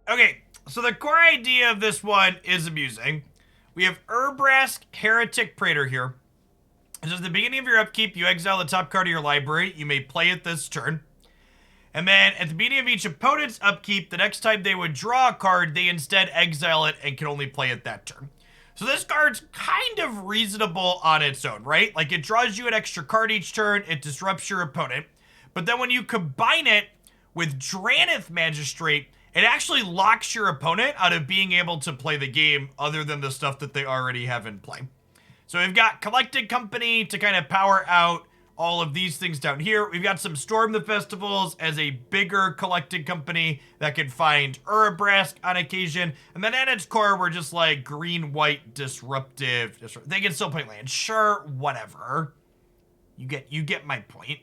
Okay, so the core idea of this one is amusing. We have Urabrask, Heretic, Praetor here. It says at the beginning of your upkeep, you exile the top card of your library. You may play it this turn. And then at the beginning of each opponent's upkeep, the next time they would draw a card, they instead exile it and can only play it that turn. So this card's kind of reasonable on its own, right? Like, it draws you an extra card each turn, it disrupts your opponent. But then when you combine it with Drannith Magistrate, it actually locks your opponent out of being able to play the game other than the stuff that they already have in play. So we've got Collected Company to kind of power out all of these things down here. We've got some Storm the Festivals as a bigger Collected Company that can find Urabrask on occasion. And then at its core, we're just like green-white disruptive. They can still play land. Sure, whatever. You get my point.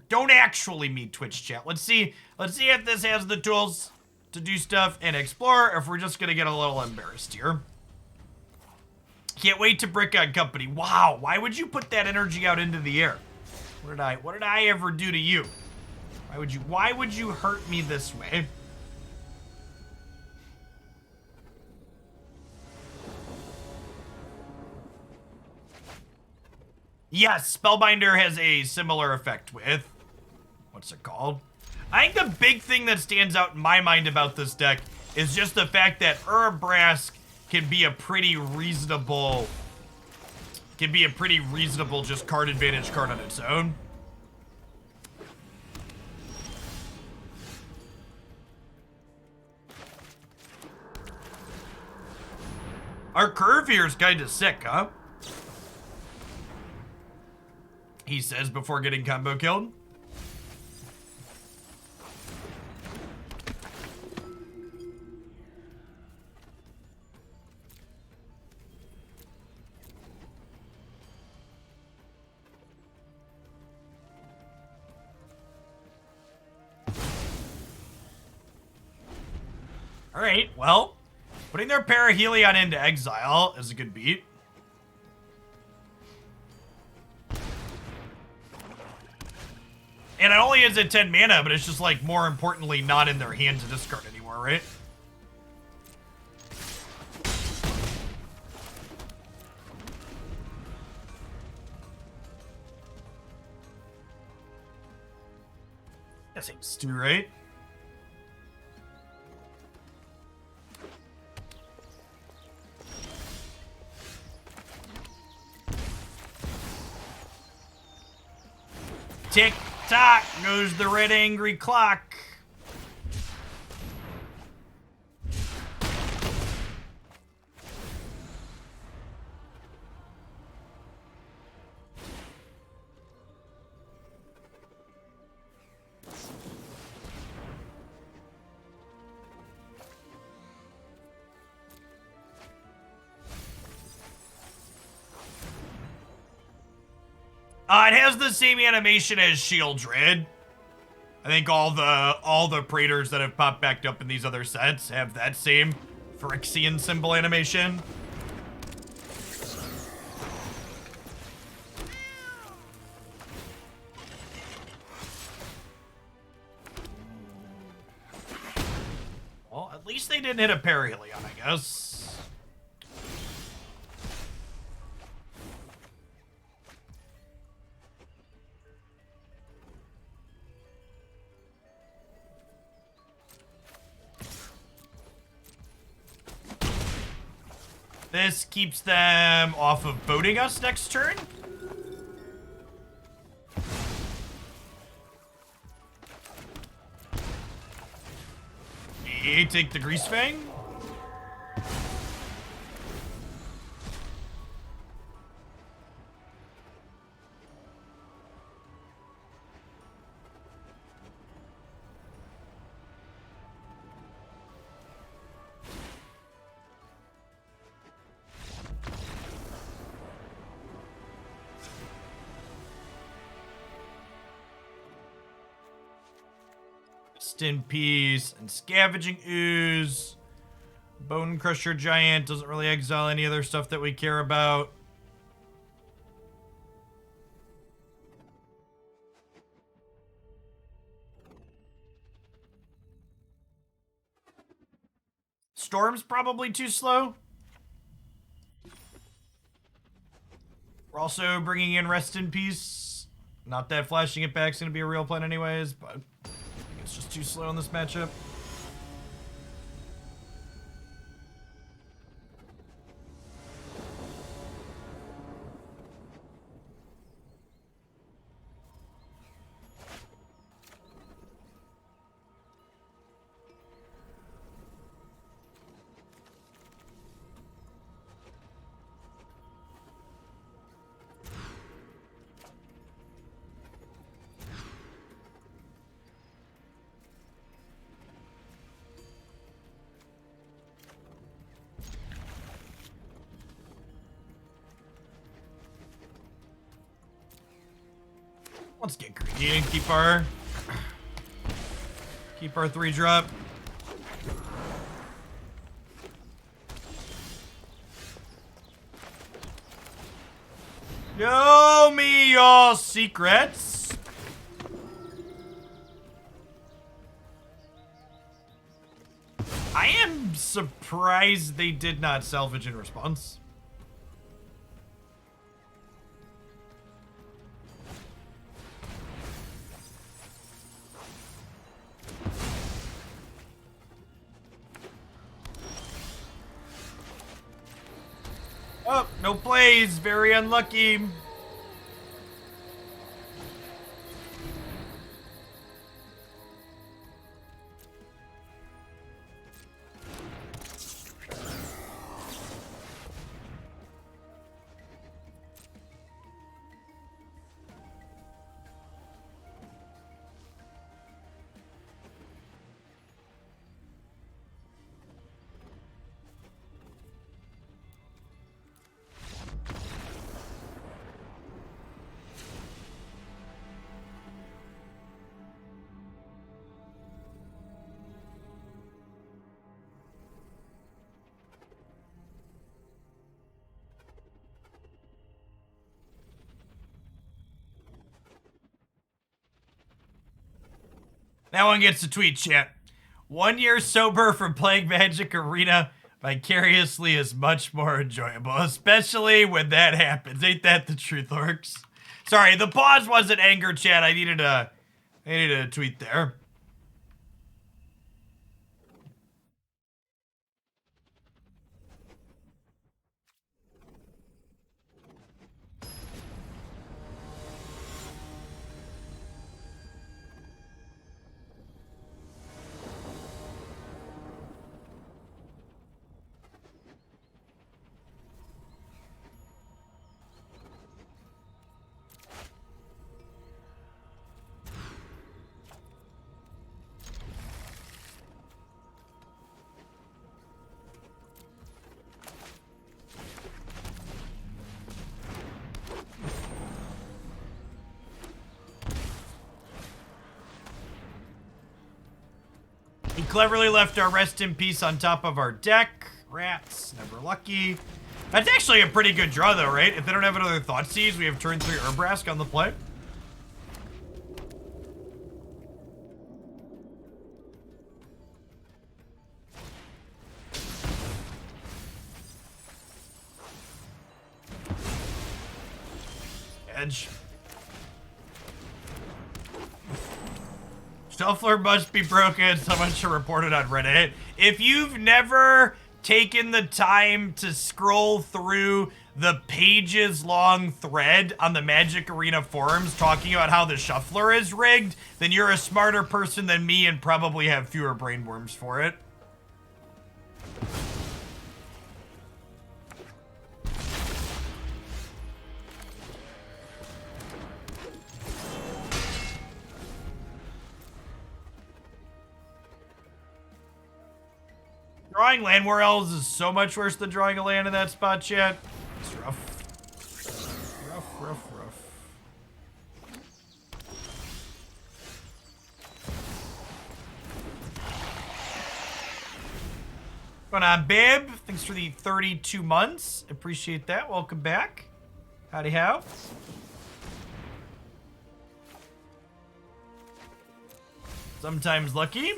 Don't actually meet Twitch chat. Let's see if this has the tools to do stuff and explore, or if we're just gonna get a little embarrassed here. Can't wait to brick on company. Wow, why would you put that energy out into the air? What did I ever do to you? Why would you hurt me this way? Yes, Spellbinder has a similar effect with, what's it called? I think the big thing that stands out in my mind about this deck is just the fact that Urabrask can be a pretty reasonable just card advantage card on its own. Our curve here is kind of sick, huh? He says before getting combo killed. Alright, well, putting their Parahelion into exile is a good beat. And it only is at 10 mana, but it's just, like, more importantly, not in their hand to discard anymore, right? That seems too right. Tick tock goes the red angry clock. It has the same animation as Shieldred. I think all the Praetors that have popped back up in these other sets have that same Phyrexian symbol animation. Well, at least they didn't hit a Parahelion, I guess. This keeps them off of boating us next turn. Take the Grease Fang. Rest in Peace and Scavenging Ooze. Bonecrusher Giant doesn't really exile any other stuff that we care about. Storm's probably too slow. We're also bringing in Rest in Peace. Not that flashing it back is going to be a real plan anyways, but I think it's just too slow in this matchup. Let's get greedy and keep our 3-drop. Show me your secrets. I am surprised they did not salvage in response. Oh, no plays. Very unlucky. That one gets a tweet, chat. 1 year sober from playing Magic Arena vicariously is much more enjoyable, especially when that happens. Ain't that the truth, orcs? Sorry, the pause wasn't anger, chat. I needed a tweet there. He cleverly left our Rest in Peace on top of our deck. Rats, never lucky. That's actually a pretty good draw though, right? If they don't have another Thoughtseize, we have turn 3 Urabrask on the play. Edge. Shuffler must be broken. Someone should report it on Reddit. If you've never taken the time to scroll through the pages-long thread on the Magic Arena forums talking about how the Shuffler is rigged, then you're a smarter person than me and probably have fewer brainworms for it. Drawing Llanowar Elves is so much worse than drawing a land in that spot, chat. It's rough. Rough. What's going on, babe? Thanks for the 32 months. Appreciate that. Welcome back. Howdy how. Sometimes lucky.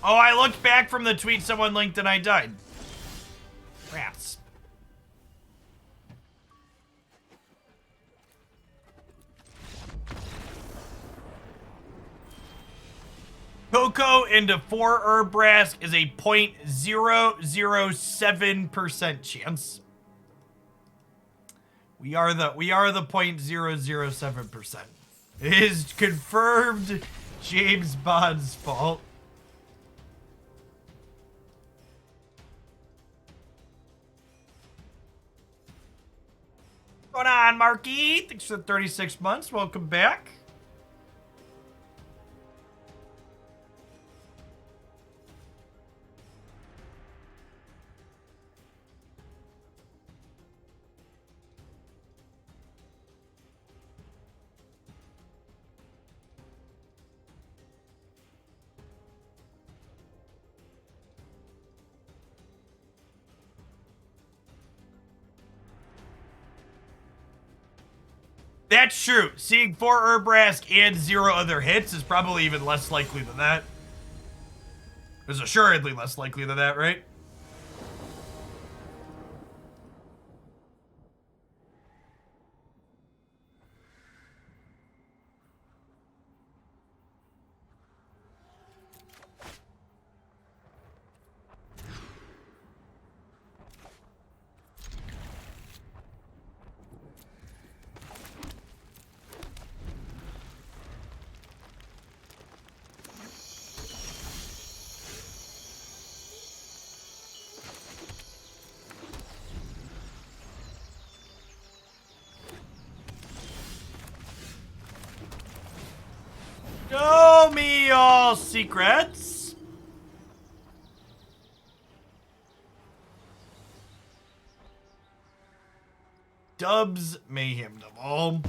Oh, I looked back from the tweet someone linked and I died. Rats. Cocoa into 4 Urabrask is a 0.007% chance. We are the 0.007%. It is confirmed James Bond's fault. What's going on, Marky? Thanks for the 36 months. Welcome back. That's true. Seeing 4 Urabrask and 0 other hits is probably even less likely than that. It's assuredly less likely than that, right? Show me all secrets. Dubs Mayhem Double.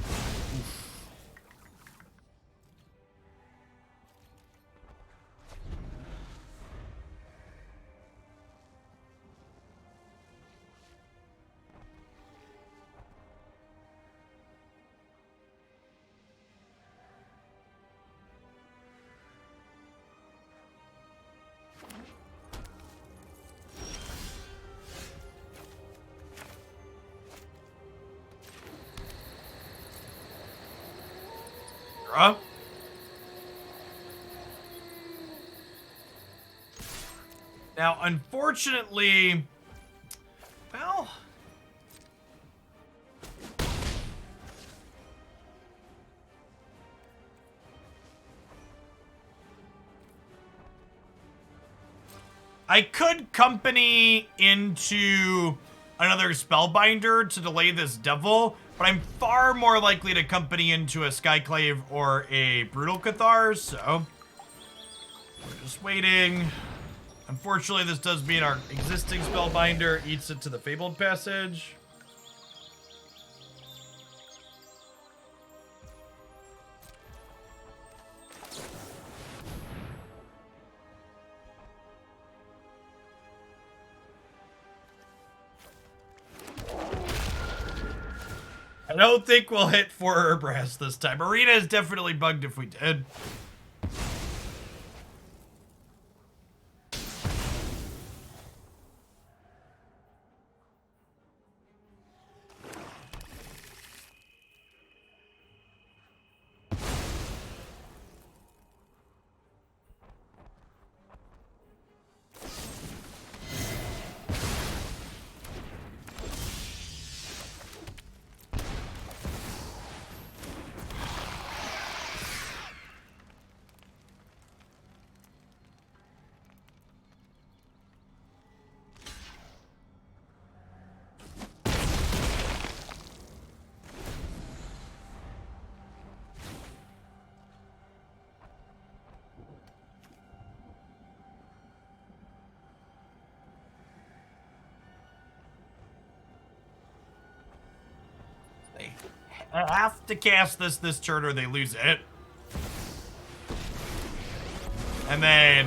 Now, unfortunately, well, I could company into another Spellbinder to delay this devil, but I'm far more likely to company into a Skyclave or a Brutal Cathar, so we're just waiting. Unfortunately, this does mean our existing Spellbinder eats it to the Fabled Passage. I don't think we'll hit 4 Urabrask this time. Arena is definitely bugged if we did. I have to cast this turn or they lose it. And then,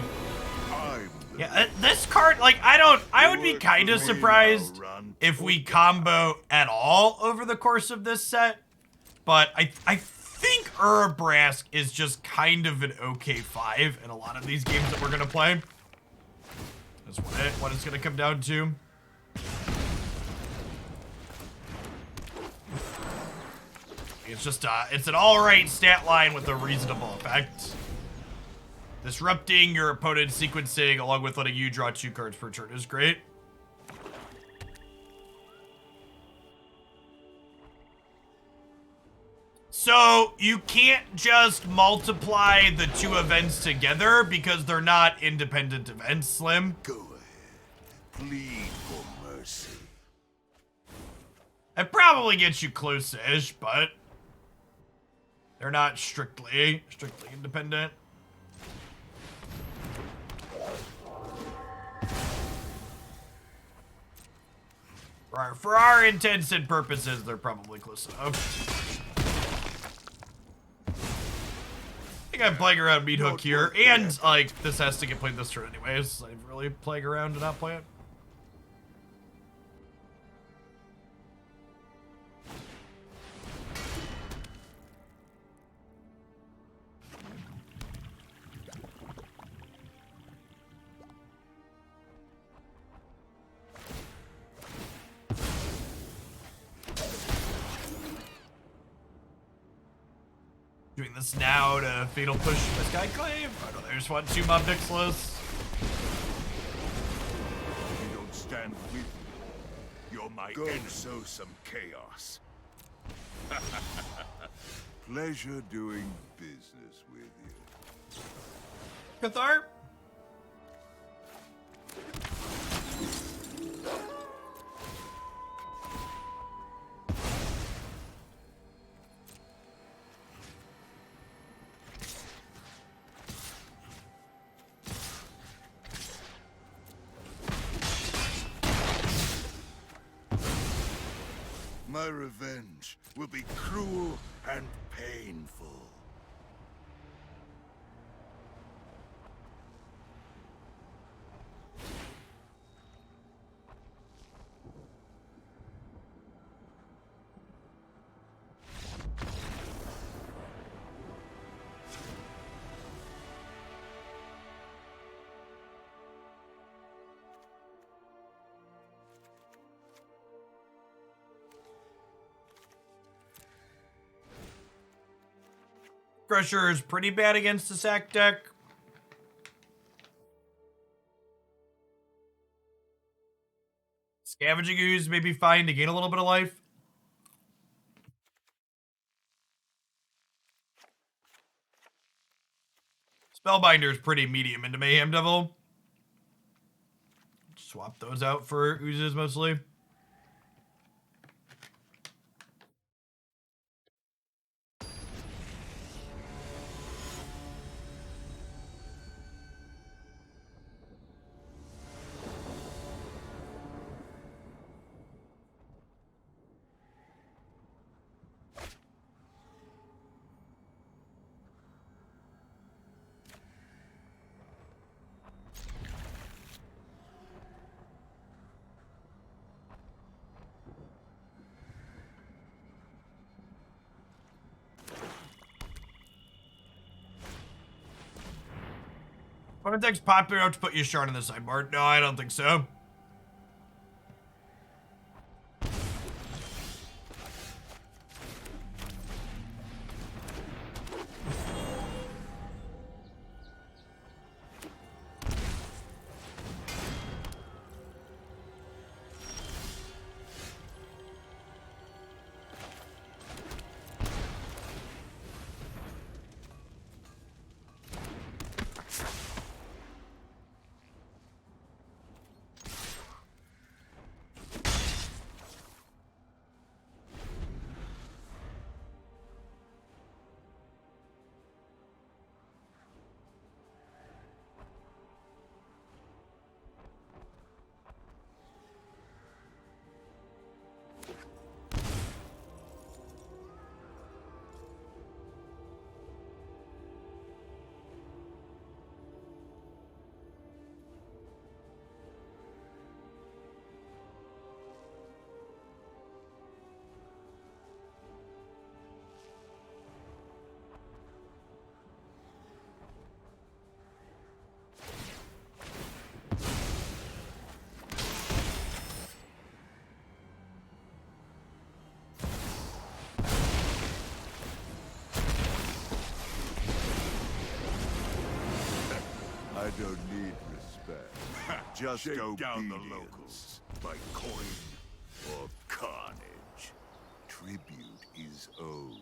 yeah, this card, like, I would be kind of surprised if we combo at all over the course of this set. But I think Urabrask is just kind of an okay 5 in a lot of these games that we're going to play. That's what it's gonna come down to. It's just it's an alright stat line with a reasonable effect. Disrupting your opponent's sequencing along with letting you draw 2 cards per turn is great. So you can't just multiply the 2 events together because they're not independent events, Slim. Go ahead. Plead for mercy. It probably gets you close-ish, but they're not strictly independent. For our intents and purposes, they're probably close enough. I think I'm playing around Meat Hook here, and like this has to get played this turn anyways. I'm really playing around to not play it. Doing this now to Fatal Push the Skyclave. I don't know, I just want 2 mob decks less. You don't stand with me. You're my enemy. Sow some chaos. Pleasure doing business with you. Cathar? My revenge will be cruel and painful. Crusher is pretty bad against the sack deck. Scavenging Ooze may be fine to gain a little bit of life. Spellbinder is pretty medium into Mayhem Devil. Swap those out for Oozes mostly. Opponent deck's popular enough to put you Shard on the sideboard. No, I don't think so. don't need respect. Just shake down the locals by coin or carnage. Tribute is owed.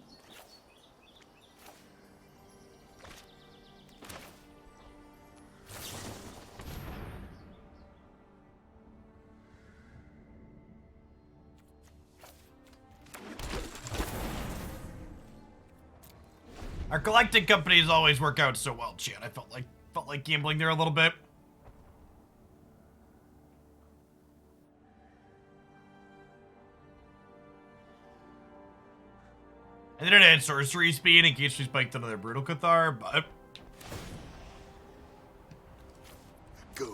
Our collecting companies always work out so well, Chad. I felt like gambling there a little bit. And then it had sorcery speed in case we spiked another Brutal Cathar, but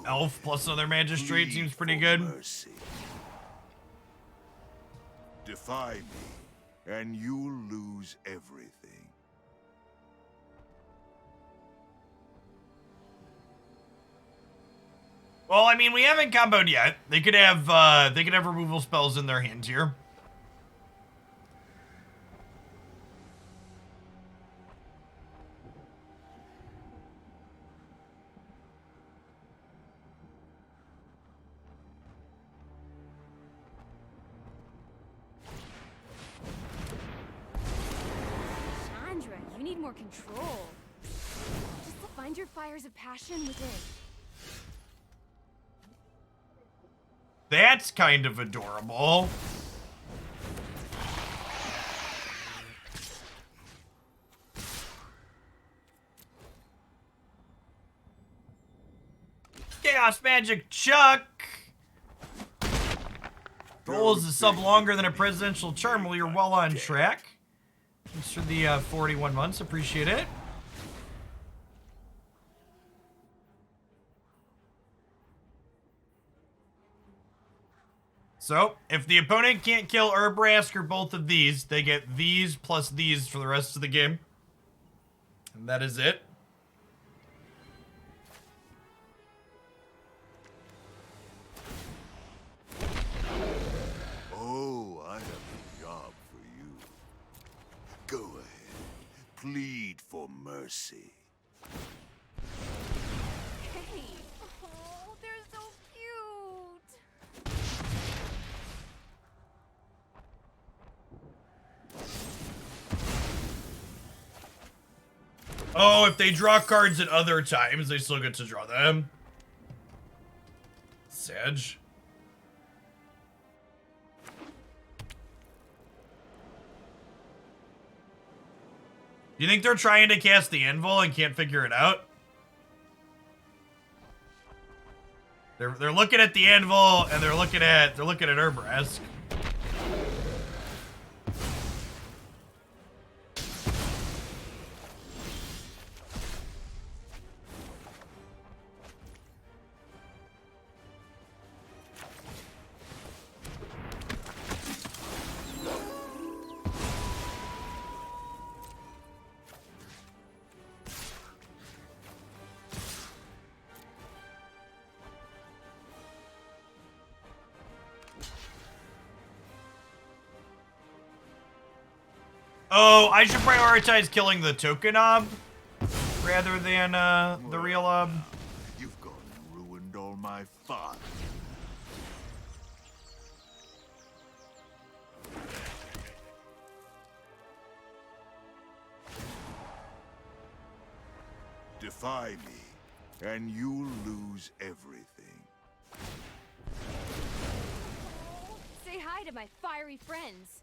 Elf plus another Magistrate seems pretty good. Mercy. Defy me, and you'll lose everything. Well, I mean, we haven't comboed yet. They could have removal spells in their hands here. Chandra, you need more control. Just to find your fires of passion within. That's kind of adorable. Chaos Magic Chuck rolls a sub longer than a presidential charm. Well, you're well on track. Thanks for the 41 months. Appreciate it. So, if the opponent can't kill Urabrask or both of these, they get these plus these for the rest of the game. And that is it. Oh, I have a job for you. Go ahead. Plead for mercy. Hey! Oh, they're so cute! Oh, if they draw cards at other times, they still get to draw them. Sedge. Do you think they're trying to cast the Anvil and can't figure it out? They're looking at the Anvil and they're looking at Urabrask. Oh, I should prioritize killing the token ob rather than the real ob. You've gone and ruined all my fun. Defy me, and you'll lose everything. Say hi to my fiery friends.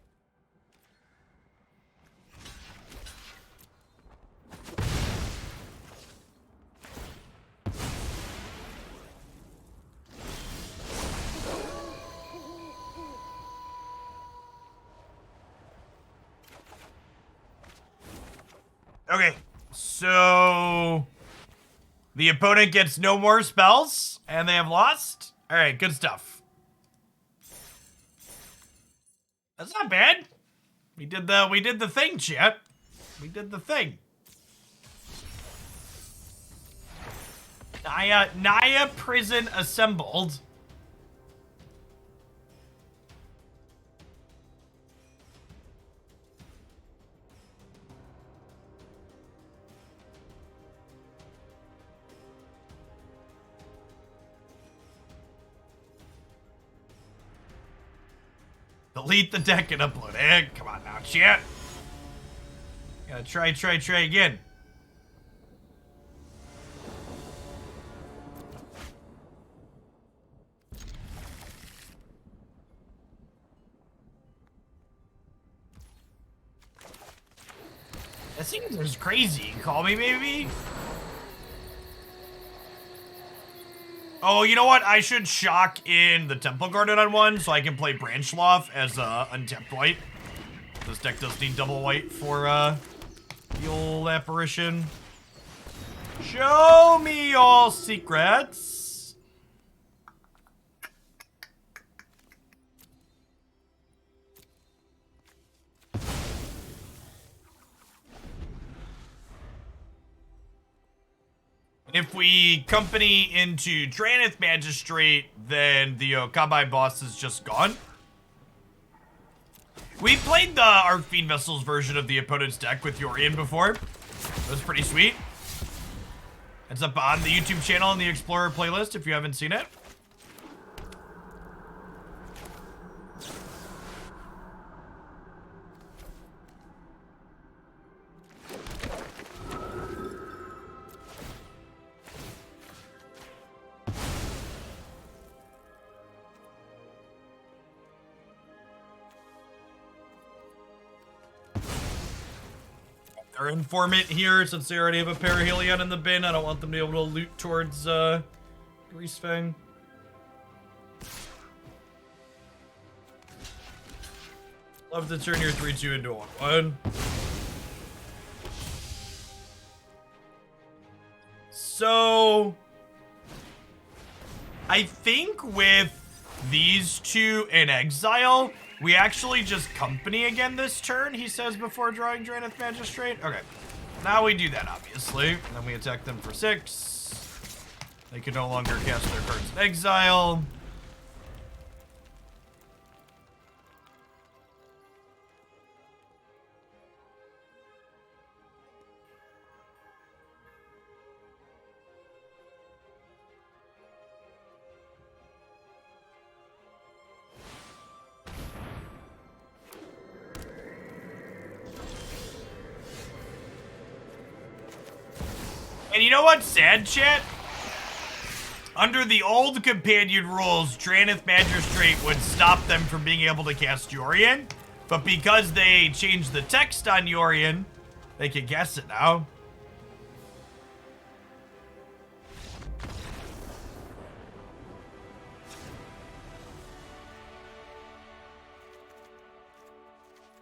Okay, so the opponent gets no more spells, and they have lost. All right, good stuff. That's not bad. We did the thing, chat. We did the thing. Naya prison assembled. delete the deck and upload it. Come on now, chat. Gotta try again. That seems crazy. Call me, maybe? Oh, you know what? I should shock in the Temple Garden on one so I can play Branchloft as untapped white. This deck does need double white for the old apparition. Show me your secrets. If we company into Drannith Magistrate, then the Okabai boss is just gone. We played the Arcfiend Vessels version of the opponent's deck with Yorion before. It was pretty sweet. It's up on the YouTube channel in the Explorer playlist if you haven't seen it. Their informant here, since they already have a Parahelion in the bin, I don't want them to be able to loot towards Greasefang. Love to turn your 3-2 into a 1-1. So I think with these two in exile, we actually just company again this turn, he says before drawing Drannith Magistrate. Okay, now we do that, obviously. And then we attack them for 6. They can no longer cast their cards in exile. And you know what's sad, chat? Under the old companion rules, Drannith Magistrate would stop them from being able to cast Yorion. But because they changed the text on Yorion, they can cast it now.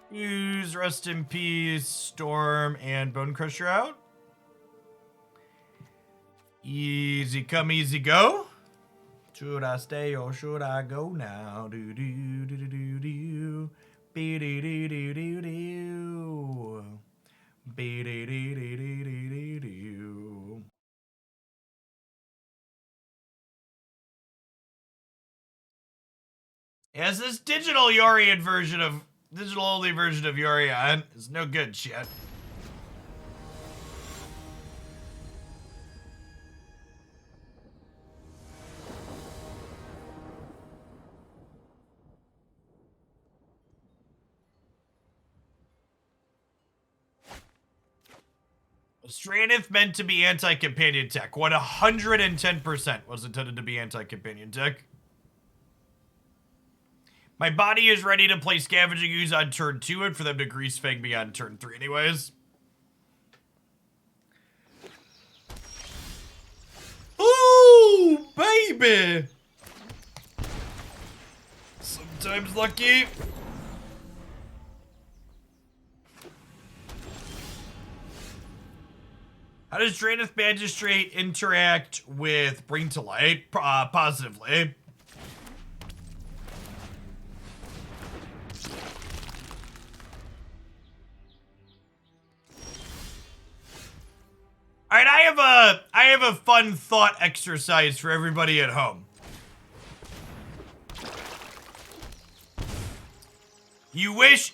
Use Rest in Peace, Storm, and Bonecrusher out. Easy come, easy go. Should I stay or should I go now? Do do do do do do. Be do do do do do. Be do do do do do do. Yes, this digital Yorion version of digital only version of Yorion is no good shit. Drannith meant to be anti-companion tech. 110% was intended to be anti-companion tech. My body is ready to play Scavenging Ooze on turn 2 and for them to Greasefang me on turn 3 anyways. Ooh, baby! Sometimes lucky. How does Drannith Magistrate interact with Bring to Light? Positively. All right, I have a fun thought exercise for everybody at home. You wish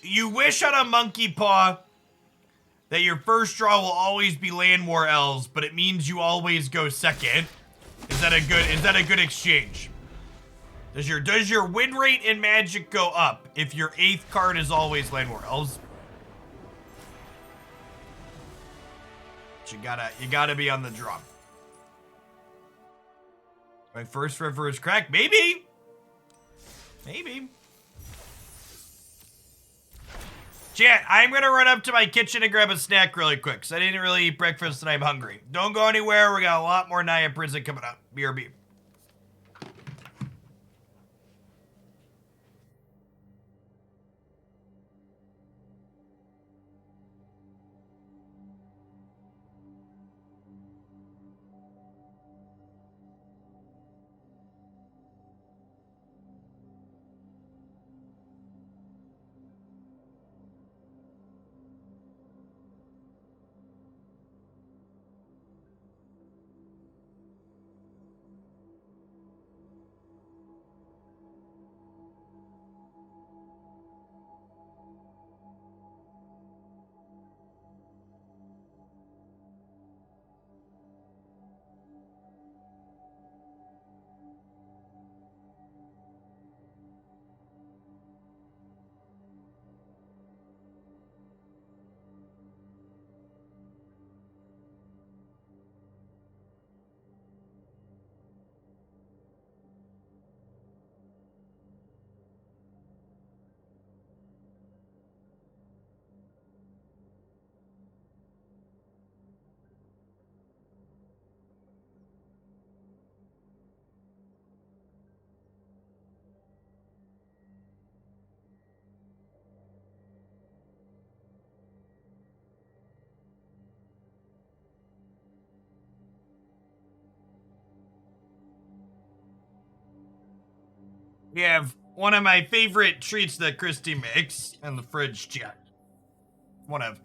on a monkey paw that your first draw will always be Llanowar Elves, but it means you always go second. Is that a good exchange? Does your win rate in Magic go up if your 8th card is always Llanowar Elves? But you gotta be on the drum. My first river is cracked. Maybe. Maybe. Chat, I'm gonna run up to my kitchen and grab a snack really quick, because I didn't really eat breakfast and I'm hungry. Don't go anywhere. We got a lot more Naya Prison coming up. BRB. We have one of my favorite treats that Christy makes in the fridge, chat. One of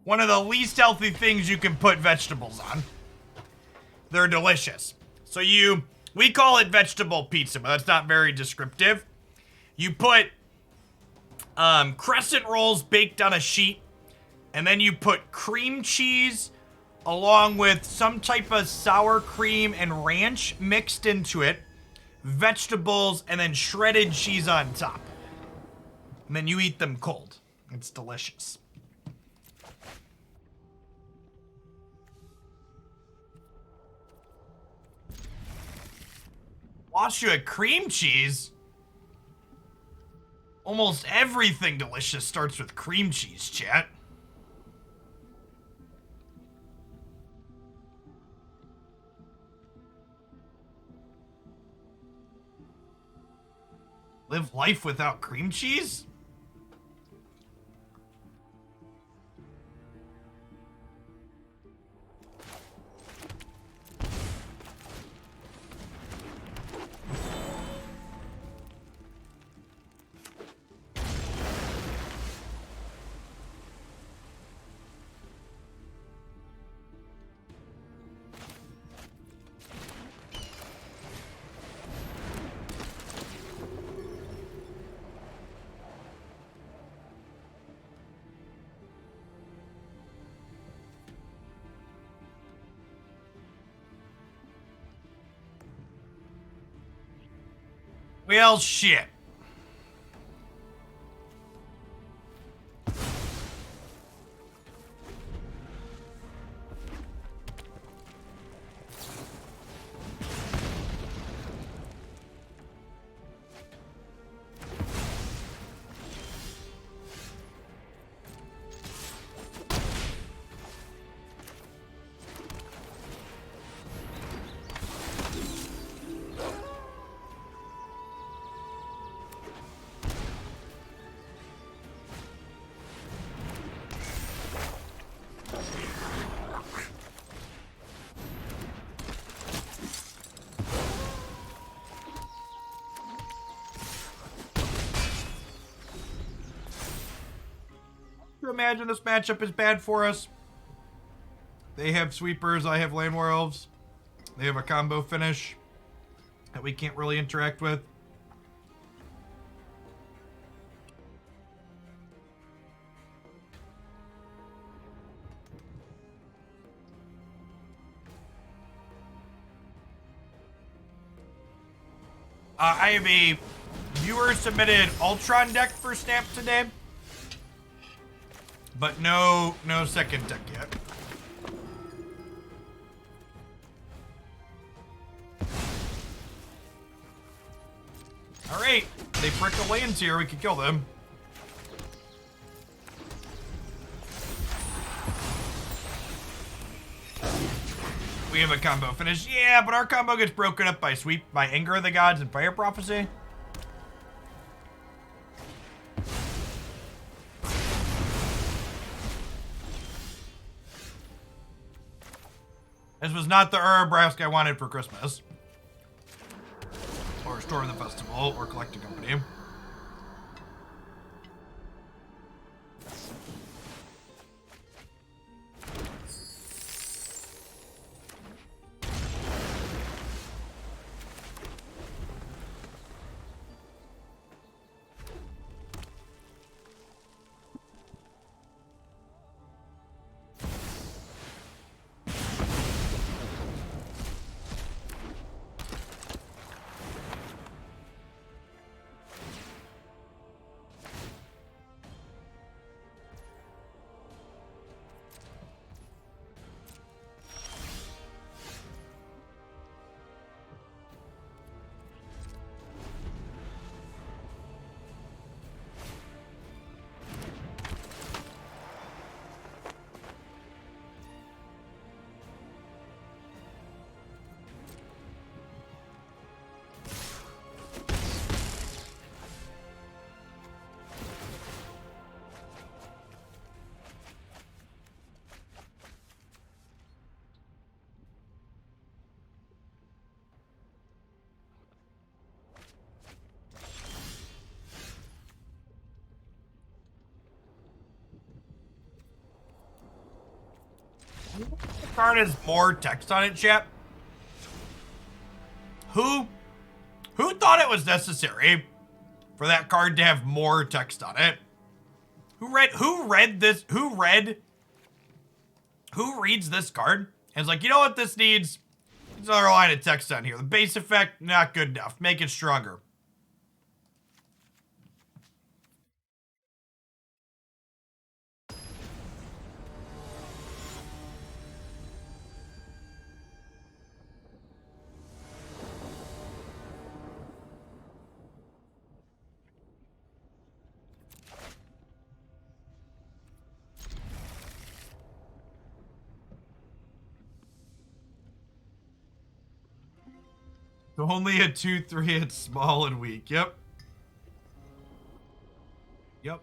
the least healthy things you can put vegetables on. They're delicious. So we call it vegetable pizza, but that's not very descriptive. You put crescent rolls baked on a sheet, and then you put cream cheese along with some type of sour cream and ranch mixed into it, vegetables, and then shredded cheese on top. And then you eat them cold. It's delicious. Wash you a cream cheese? Almost everything delicious starts with cream cheese, chat. Live life without cream cheese? Well, shit. Imagine this matchup is bad for us. They have sweepers, I have Llanowar Elves. They have a combo finish that we can't really interact with. I have a viewer-submitted Ultron deck for Snap today, but no second deck yet. All right, they prick a lands here. We could kill them. We have a combo finish. Yeah, but our combo gets broken up by Sweep, by Anger of the Gods and Fire Prophecy. This was not the Urabrask I wanted for Christmas. Or Storm the Festival, or Collecting Company. The card has more text on it, chap. Who thought it was necessary for that card to have more text on it? Who reads this card and is like, you know what this needs? There's another line of text on here. The base effect, not good enough. Make it stronger. Only a 2/3, it's small and weak. Yep. Yep.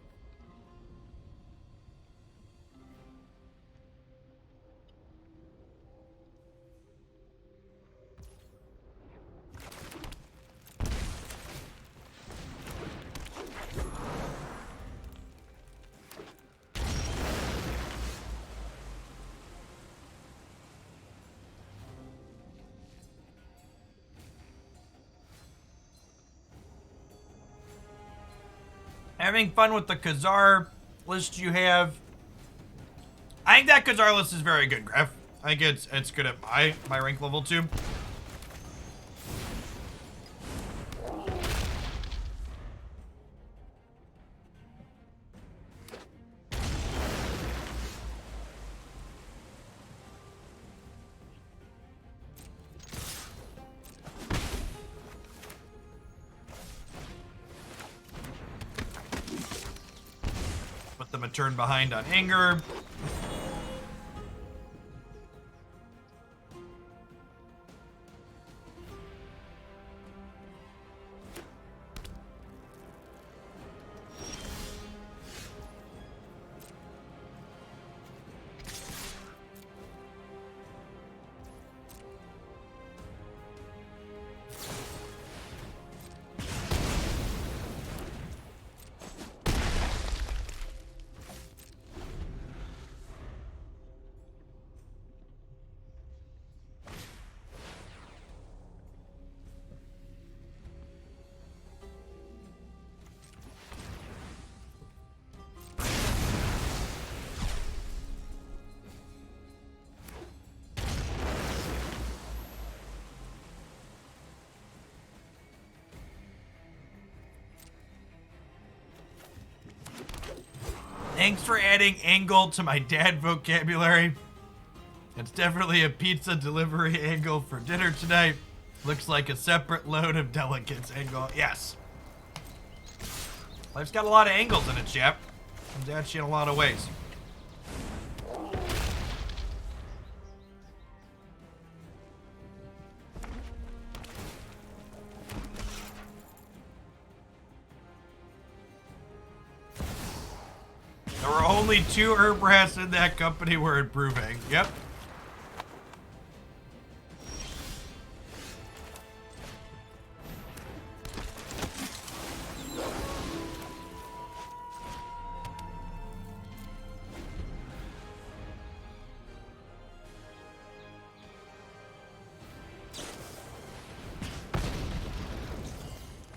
Having fun with the Cathar list you have. I think that Cathar list is very good, Graf. I think it's good at my rank level too. Turn behind on Anger. Thanks for adding angle to my dad vocabulary. It's definitely a pizza delivery angle for dinner tonight. Looks like a separate load of delicates angle. Yes. Life's got a lot of angles in it, chap. Comes at you in a lot of ways. There were only 2 Urabrask in that company we're improving. Yep.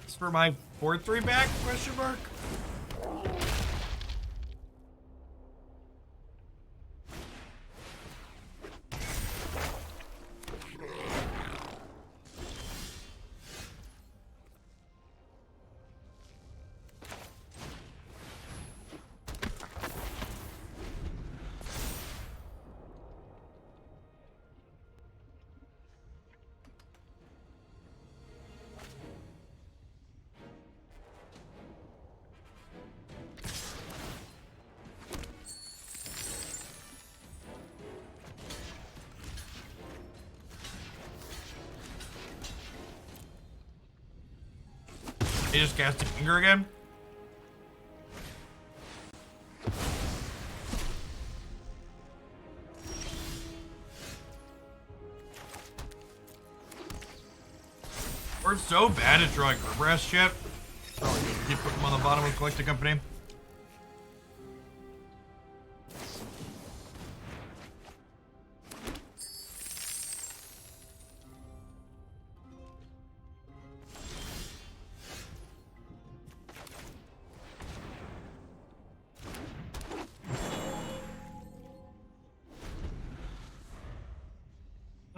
It's for my 4-3 back, question mark? He just cast a finger again? We're so bad at drawing Urabrask shit. Oh, keep putting them on the bottom of the collecting company.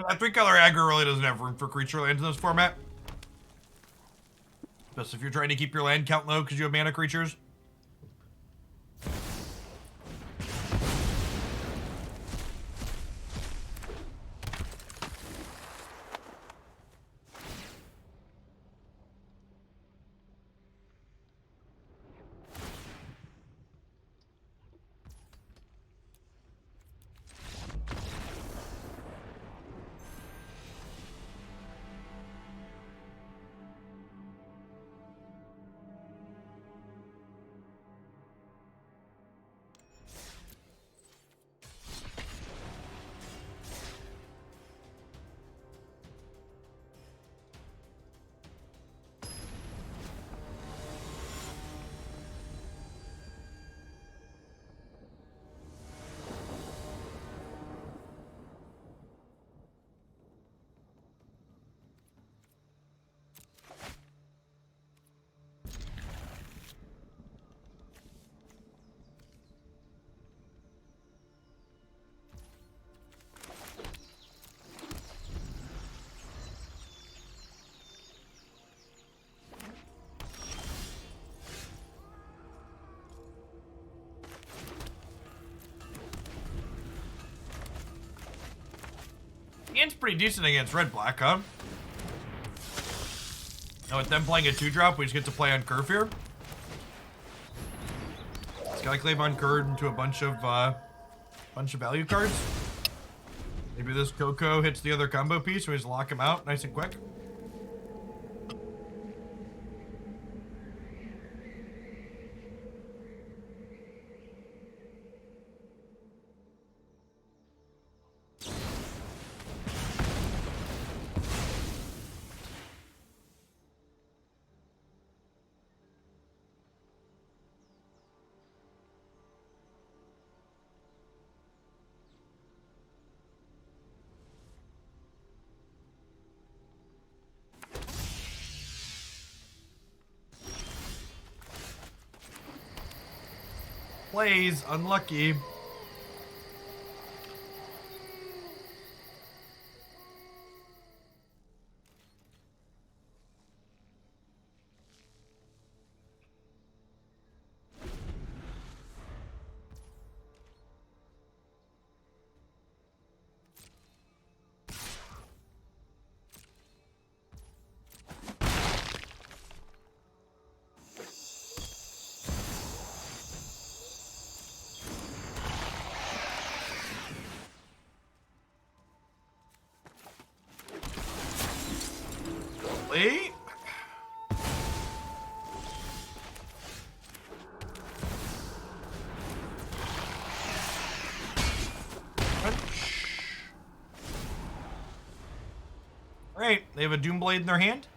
That 3-color aggro really doesn't have room for creature lands in this format. Just if you're trying to keep your land count low because you have mana creatures. It's pretty decent against red-black, huh? Now with them playing a 2-drop, we just get to play on curve here. Skyclave on curve into a bunch of value cards. Maybe this Coco hits the other combo piece, so we just lock him out nice and quick. Plays unlucky. Actually... Alright, they have a Doomblade in their hand.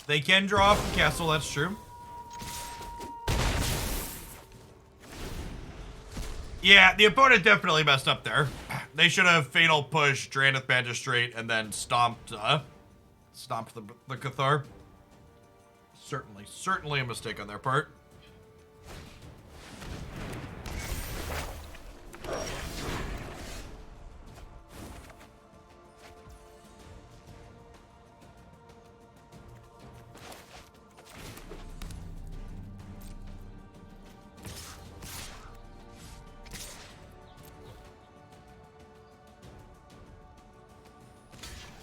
They can draw off the castle, that's true. Yeah, the opponent definitely messed up there. They should have Fatal Push, Drannith Magistrate, and then stomped the Cathar. Certainly a mistake on their part.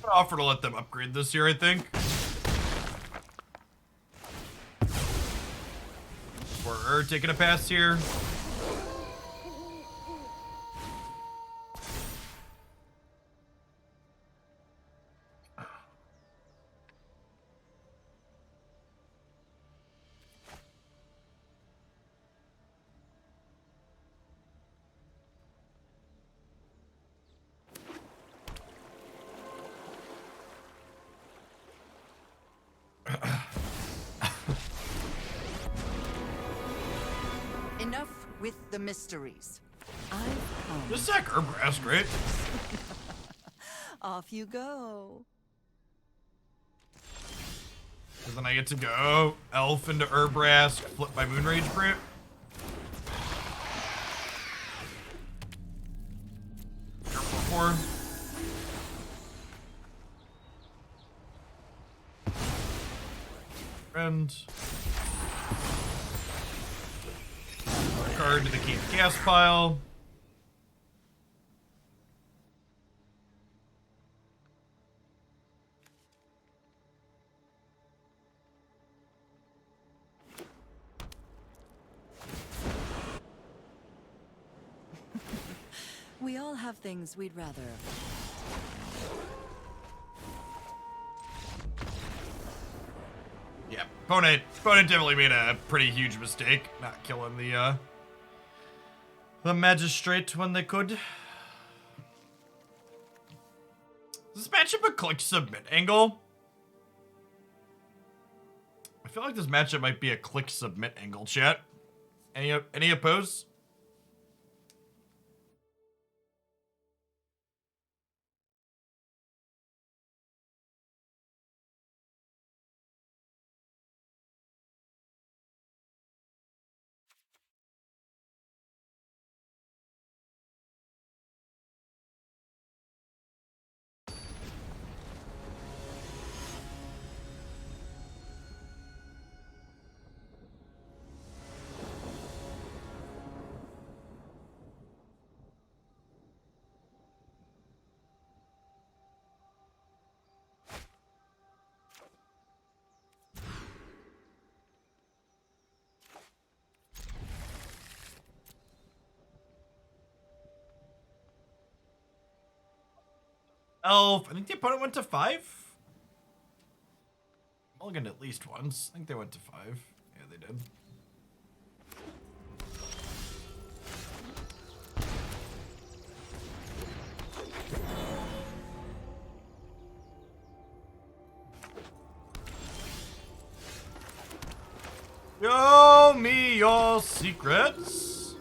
Offer to let them upgrade this year, I think. We're taking a pass here. Enough with the mysteries. I've come. This is like Urabrask, right? Off you go. And then I get to go Elf into Urabrask, flip my Moonrage Brute. Careful for. Friend. Card to the Keep Gas pile. We all have things we'd rather. Yeah, opponent definitely made a pretty huge mistake, not killing the Magistrate when they could. Is this matchup a click submit angle? I feel like this matchup might be a click submit angle, chat. Any oppose? Elf. I think the opponent went to 5. Mulliganed at least once. I think they went to 5. Yeah, they did. Yo! Tell me your secrets.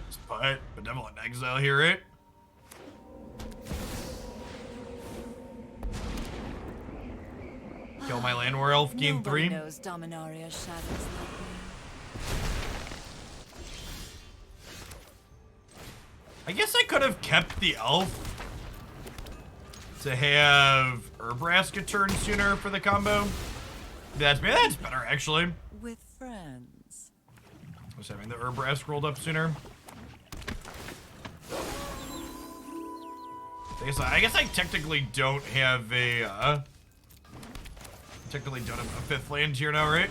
Let's put Benevolent Exile here, right? Kill my Llanowar Elf, gain Nobody 3. knows Dominaria's shadows like me. I guess I could have kept the elf to have Urabrask a turn sooner for the combo. That's better, actually. With friends. I was having the Urabrask rolled up sooner. I guess I technically don't have a, technically don't have a 5th land here now, right?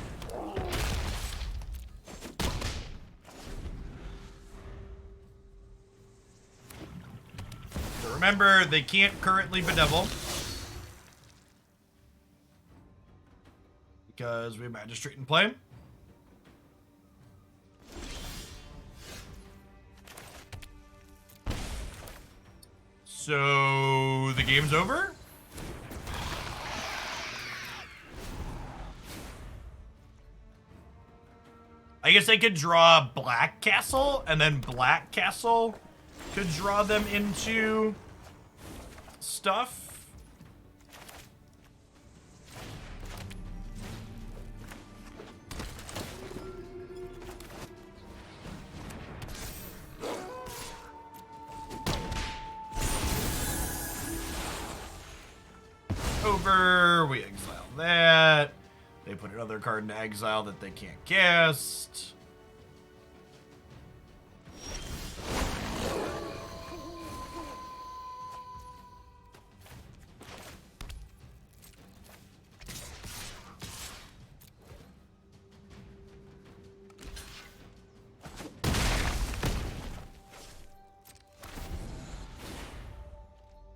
So remember, they can't currently bedevil. Because we have Magistrate in play. So the game's over? I guess I could draw Black Castle, and then Black Castle could draw them into stuff. Over, we exile that. They put another card into exile that they can't cast.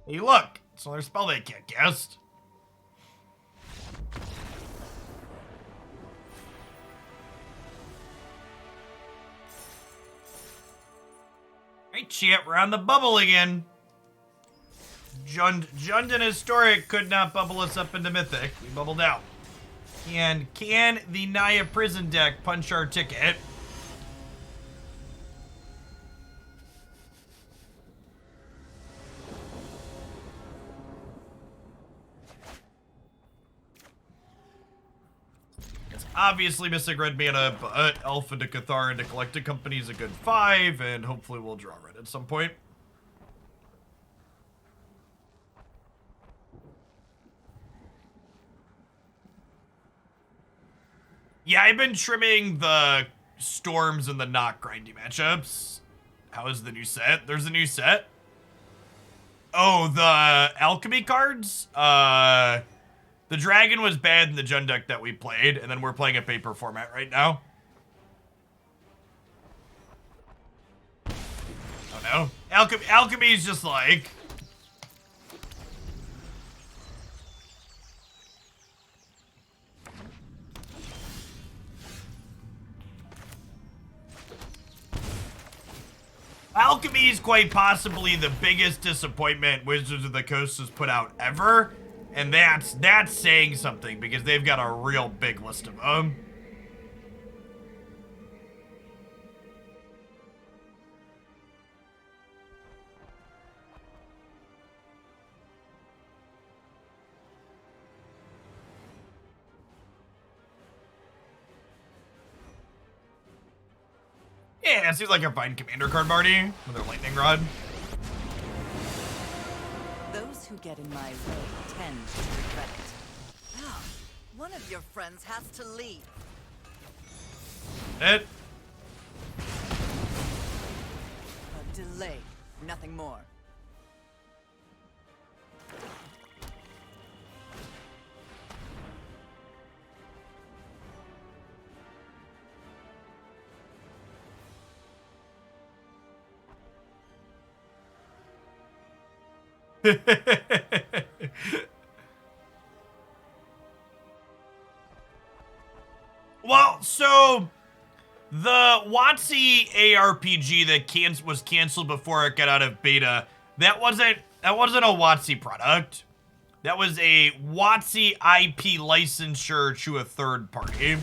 Hey, look! It's another spell they can't cast. Alright, chat, we're on the bubble again. Jund and Historic could not bubble us up into Mythic. We bubbled out. And can the Naya prison deck punch our ticket? Obviously, Mystic Red Mana, but Elf into Cathar into Collected Company is a good 5, and hopefully we'll draw red at some point. Yeah, I've been trimming the Storms and the not grindy matchups. How is the new set? There's a new set. Oh, the Alchemy cards? The dragon was bad in the Jund deck that we played, and then we're playing a paper format right now. Oh no. Alchemy is just like... Alchemy is quite possibly the biggest disappointment Wizards of the Coast has put out ever. And that's saying something, because they've got a real big list of them. Yeah, it seems like a fine commander card, Marty, with their lightning rod. Those who get in my way tend to regret it. Ah, one of your friends has to leave. It. A delay, nothing more. Well, so the WotC ARPG that was canceled before it got out of beta, that wasn't That wasn't a WotC product. That was a WotC IP licensure to a third party.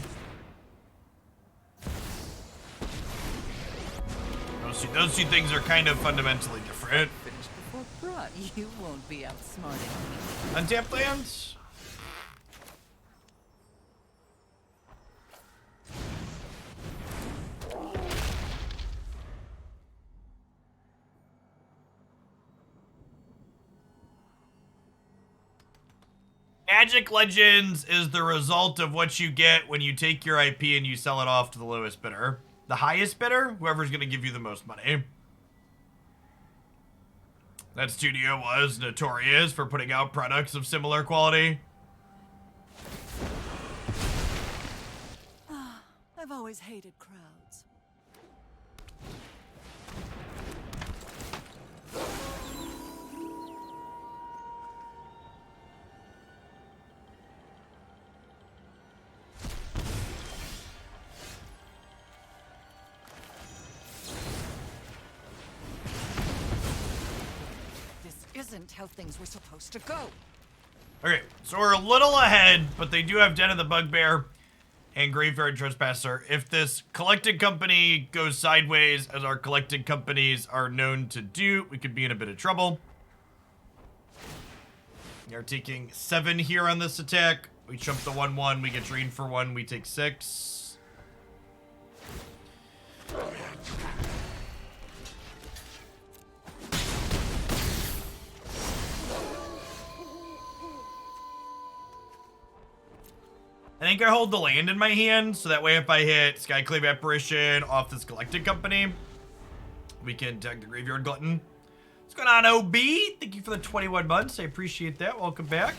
Those two things are kind of fundamentally different. Finished before brunch. You won't be outsmarting me. Untapped lands? Magic Legends is the result of what you get when you take your IP and you sell it off to the lowest bidder. The highest bidder, whoever's going to give you the most money. That studio was notorious for putting out products of similar quality. I've always hated crowds. Isn't how things were supposed to go. Okay, so we're a little ahead, but they do have Den of the Bugbear and Graveyard Trespasser. If this collected company goes sideways, as our collected companies are known to do, we could be in a bit of trouble. We are taking 7 here on this attack. We chump the 1/1, we get drained for 1, we take 6. I think I hold the land in my hand, so that way if I hit Skyclave Apparition off this collected company, we can tag the Graveyard Glutton. What's going on, OB? Thank you for the 21 months. I appreciate that. Welcome back.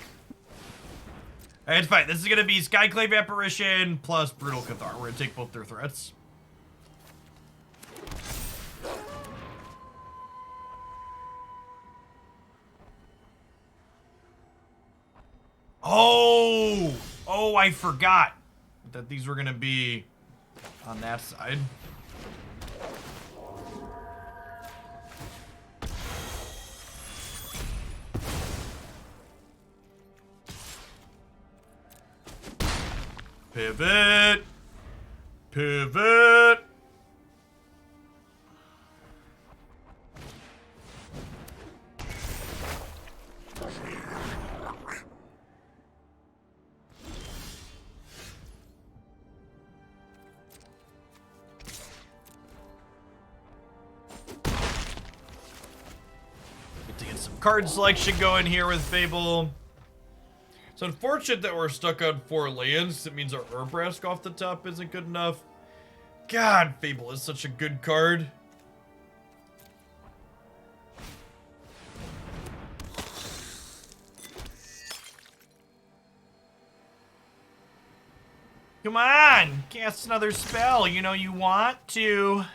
Alright, it's fine. This is going to be Skyclave Apparition plus Brutal Cathar. We're going to take both their threats. Oh, I forgot that these were going to be on that side. Pivot. Pivot. Card selection going here with Fable. It's unfortunate that we're stuck on 4 lands. It means our Urabrask off the top isn't good enough. God, Fable is such a good card. Come on, cast another spell. You know you want to.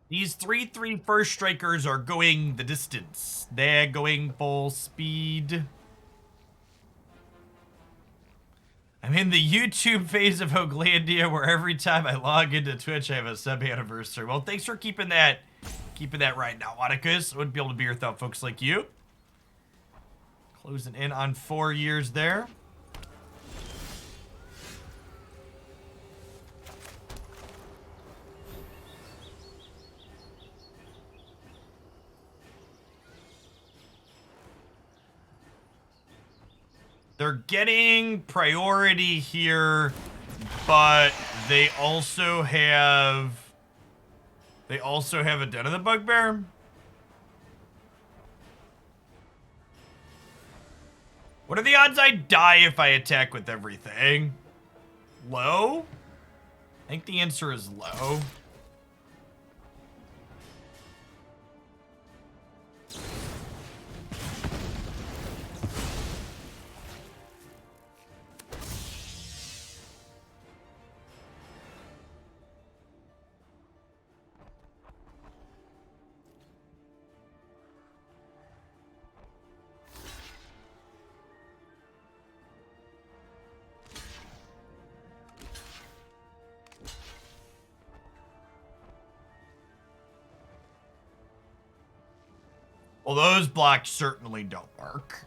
These 3/3 first strikers are going the distance. They're going full speed. I'm in the YouTube phase of Hoaglandia where every time I log into Twitch I have a sub anniversary. Well, thanks for keeping that right now, Watticus. I wouldn't be able to be here without folks like you. Closing in on 4 years there. They're getting priority here but they also have a Den of the Bugbear. What are the odds I die if I attack with everything? Low? I think the answer is low. Well, those blocks certainly don't work.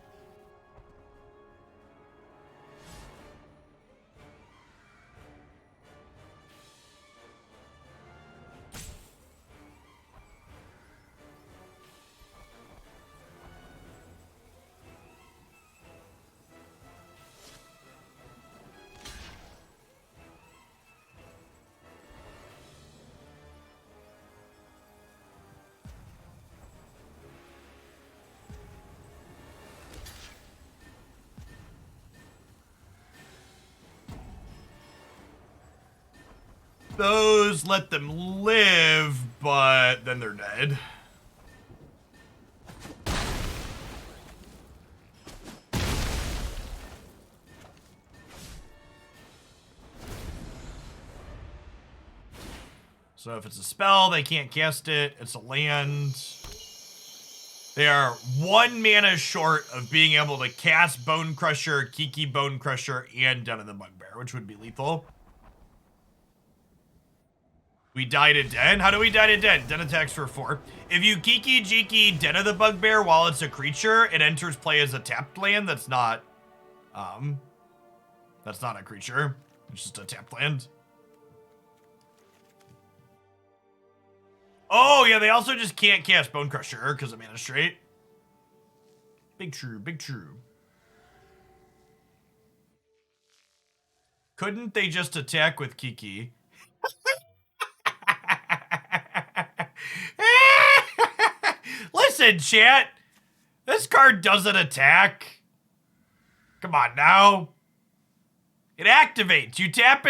Those let them live, but then they're dead. So if it's a spell, they can't cast it. It's a land. They are 1 mana short of being able to cast Bonecrusher, Kiki Bonecrusher, and Den of the Bugbear, which would be lethal. We die to Den? How do we die to Den? Den attacks for 4. If you Kiki Jiki Den of the Bugbear while it's a creature, it enters play as a tapped land that's not a creature. It's just a tapped land. Oh, yeah, they also just can't cast Bonecrusher because of Magistrate. Big true, big true. Couldn't they just attack with Kiki? Listen, chat. This card doesn't attack. Come on now. It activates. You tap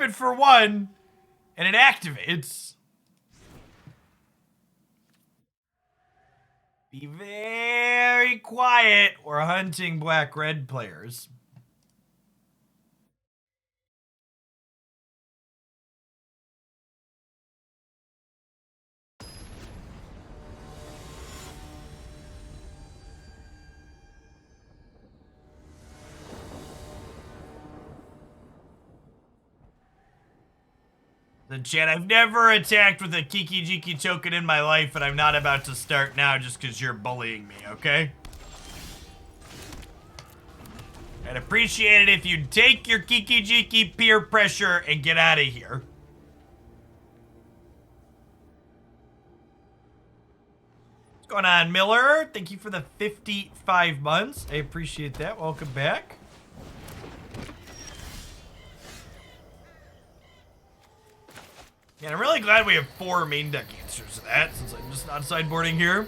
it for 1, and it activates. Be very quiet. We're hunting black-red players. The chat, I've never attacked with a Kiki Jiki token in my life, and I'm not about to start now just because you're bullying me, okay? I'd appreciate it if you'd take your Kiki Jiki peer pressure and get out of here. What's going on, Miller? Thank you for the 55 months. I appreciate that. Welcome back. Yeah, I'm really glad we have 4 main deck answers to that, since I'm just not sideboarding here.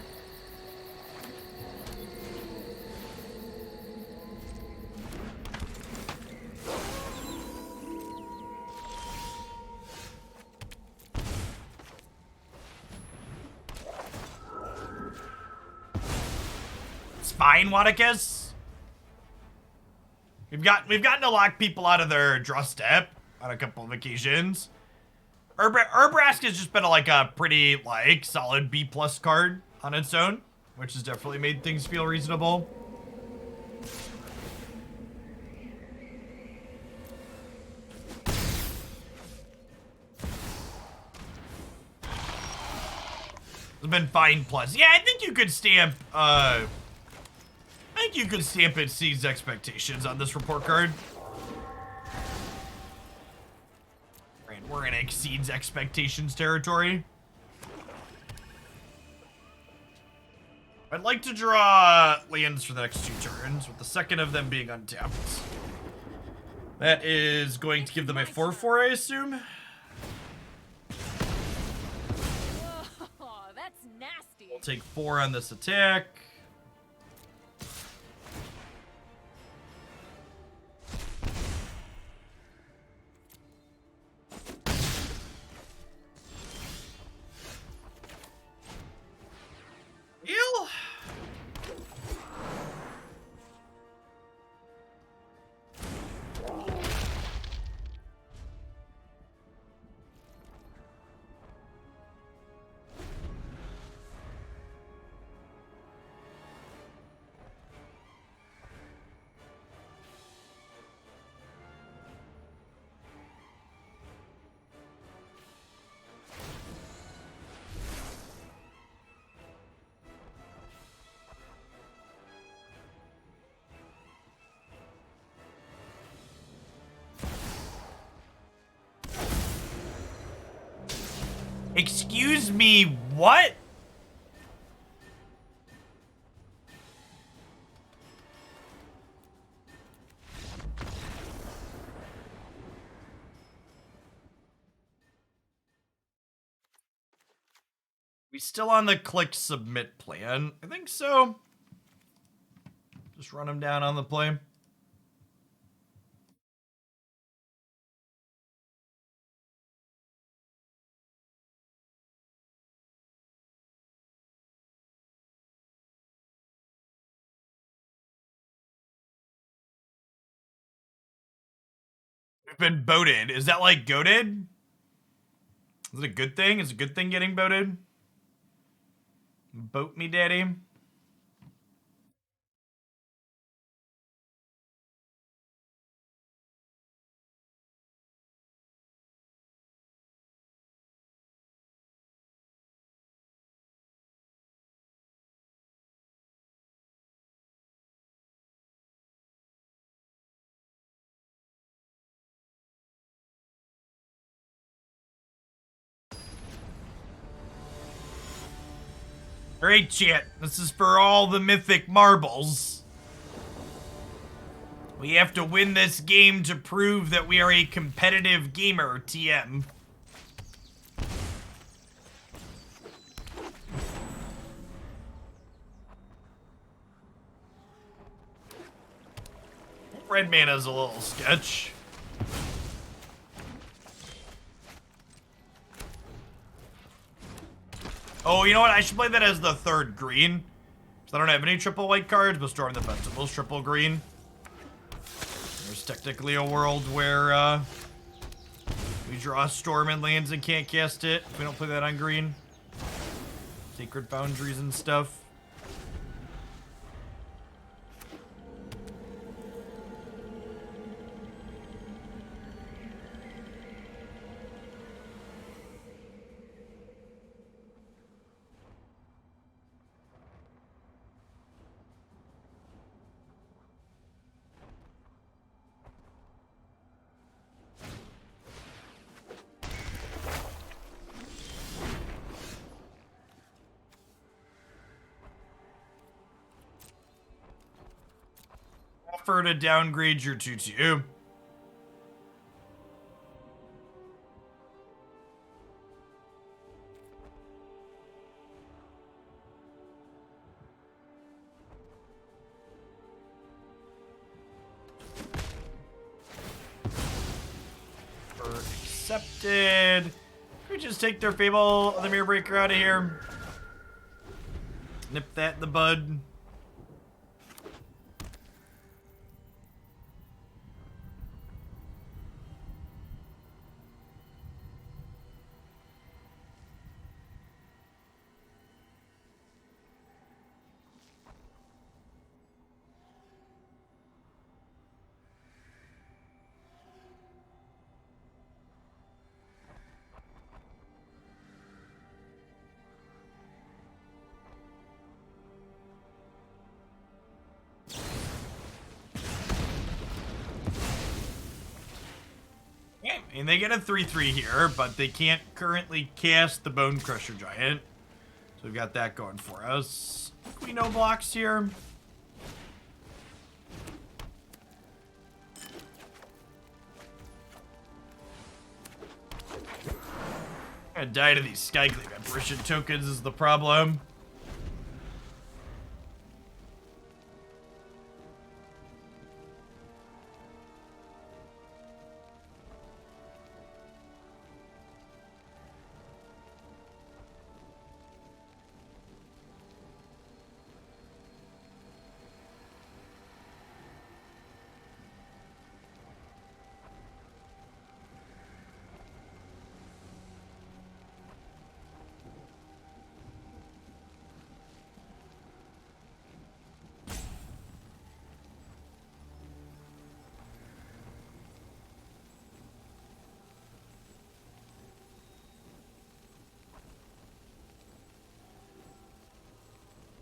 It's fine, Wadakis. We've gotten to lock people out of their draw step on a couple of occasions. Urabrask has just been a pretty solid B+ card on its own, which has definitely made things feel reasonable. It's been fine plus. Yeah, I think you could stamp it Exceeds Expectations on this report card. We're in Exceeds Expectations territory. I'd like to draw lands for the next 2 turns, with the second of them being untapped. That is going to give them a 4/4, I assume. Whoa, that's nasty. We'll take 4 on this attack. Heal. Excuse me, what? We still on the click submit plan? I think so. Just run him down on the play. We've been boated. Is that like goated? Is it a good thing? Is it a good thing getting boated? Boat me, daddy. Alright, chat. This is for all the mythic marbles. We have to win this game to prove that we are a competitive gamer, TM. Red mana's a little sketch. Oh, you know what? I should play that as the third green. Because I don't have any triple white cards, but Storm the Festival's triple green. There's technically a world where we draw Storm and lands and can't cast it. If we don't play that on green. Sacred Foundries and stuff. Offer to downgrade your 2/2. Accepted. We just take their Fable of the Mirror Breaker out of here. Nip that in the bud. And they get a 3/3 here, but they can't currently cast the Bonecrusher Giant. So we've got that going for us. We know blocks here. Gotta die to these Skyclave Apparition tokens is the problem.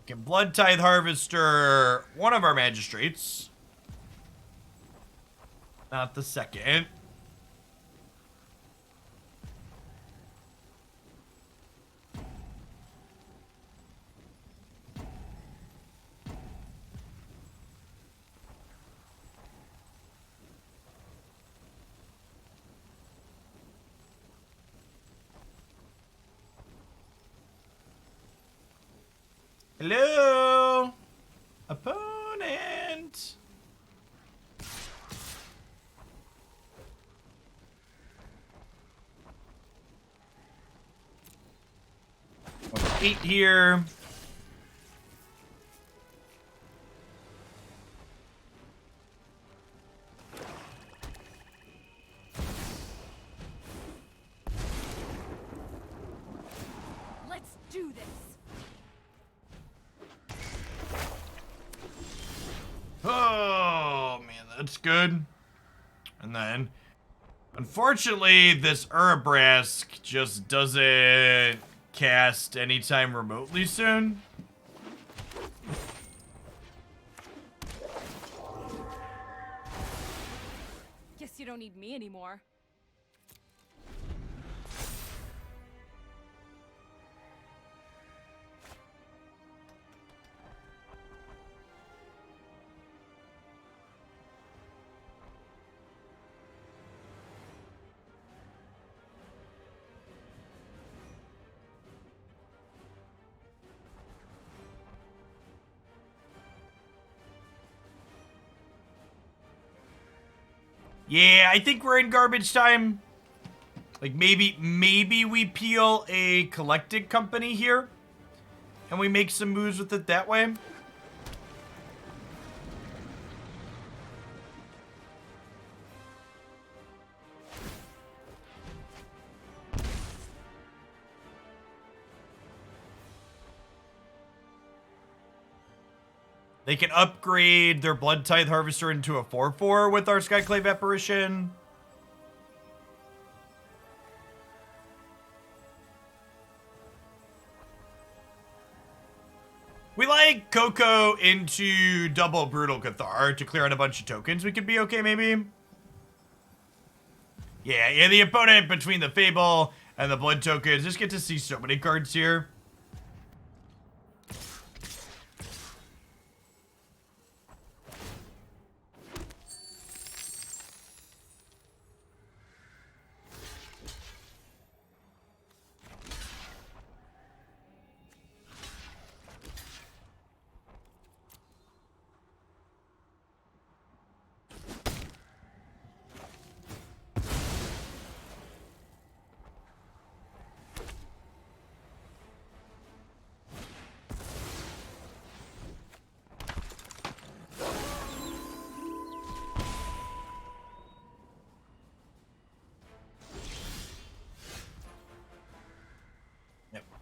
Can Blood Tithe Harvester one of our magistrates. Not the second. Hello, opponent. Eight here. Let's do this. Oh, man, that's good. And then, unfortunately, this Urabrask just doesn't cast anytime remotely soon. Guess you don't need me anymore. Yeah, I think we're in garbage time. Like, maybe we peel a collected company here. And we make some moves with it that way. They can upgrade their Blood Tithe Harvester into a 4/4 with our Skyclave Apparition. We like Coco into double Brutal Cathar to clear out a bunch of tokens. We could be okay, maybe. Yeah, the opponent between the Fable and the Blood tokens. Just get to see so many cards here.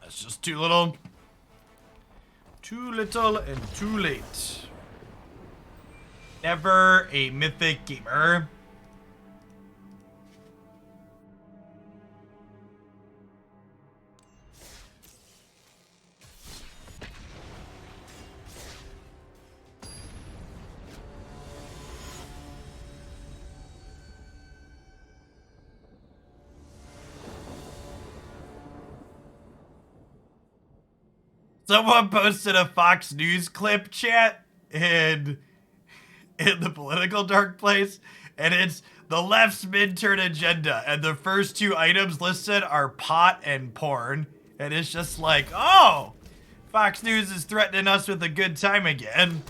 That's just too little. Too little and too late. Never a mythic gamer. Someone posted a Fox News clip, chat, in the political dark place, And it's the left's mid-turn agenda, and the first two items listed are pot and porn. And it's just like, oh, Fox News is threatening us with a good time again.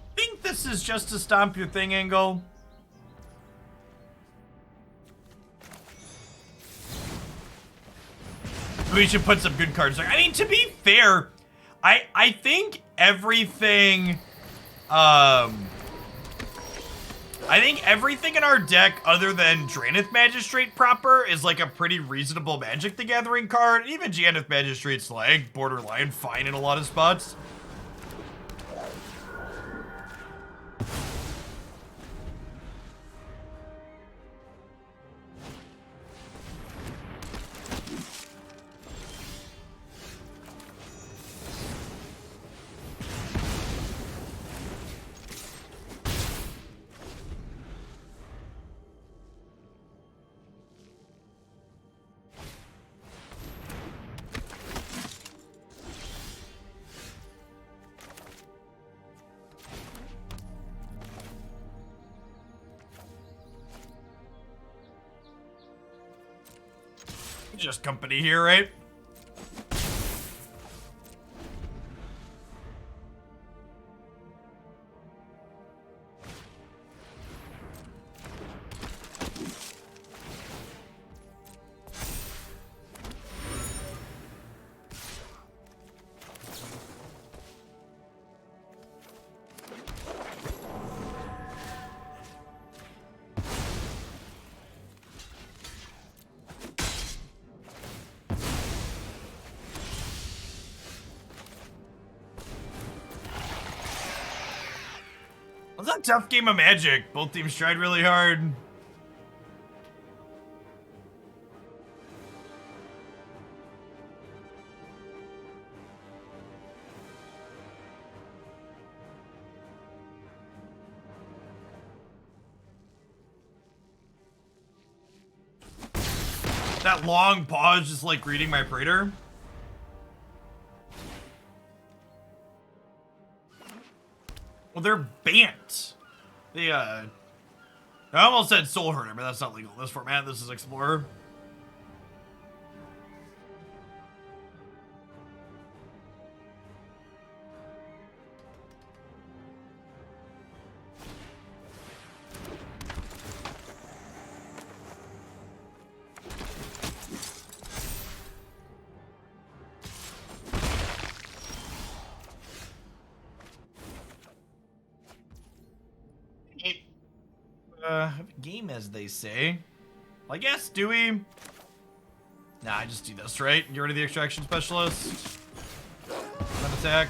I think this is just a stomp your thing angle. We should put some good cards there. I mean, to be fair, I think everything, I think everything in our deck other than Drannith Magistrate proper is like a pretty reasonable Magic the Gathering card. Even Drannith Magistrate's like borderline fine in a lot of spots. Just company here, right? It was a tough game of Magic. Both teams tried really hard. That long pause just like reading my Praetor. Well, they're banned. They, I almost said Soul Herder, but that's not legal in this format. This is Explorer. Game, as they say. Well, I guess, do we? Nah, I just do this, right? Get rid of the Extraction Specialist. One attack.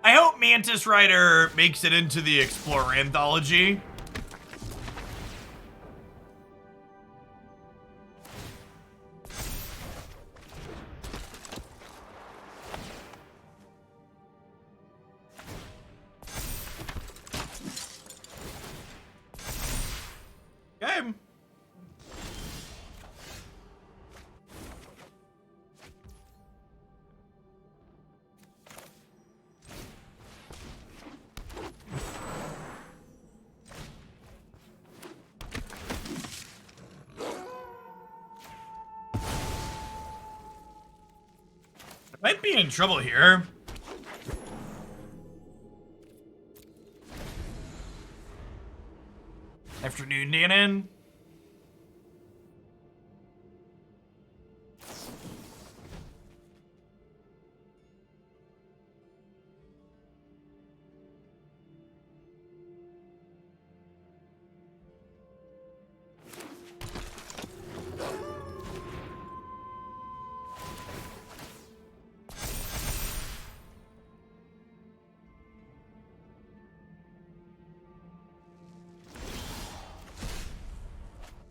I hope Mantis Rider makes it into the Explorer anthology. Okay. Might be in trouble here. Afternoon, Danon.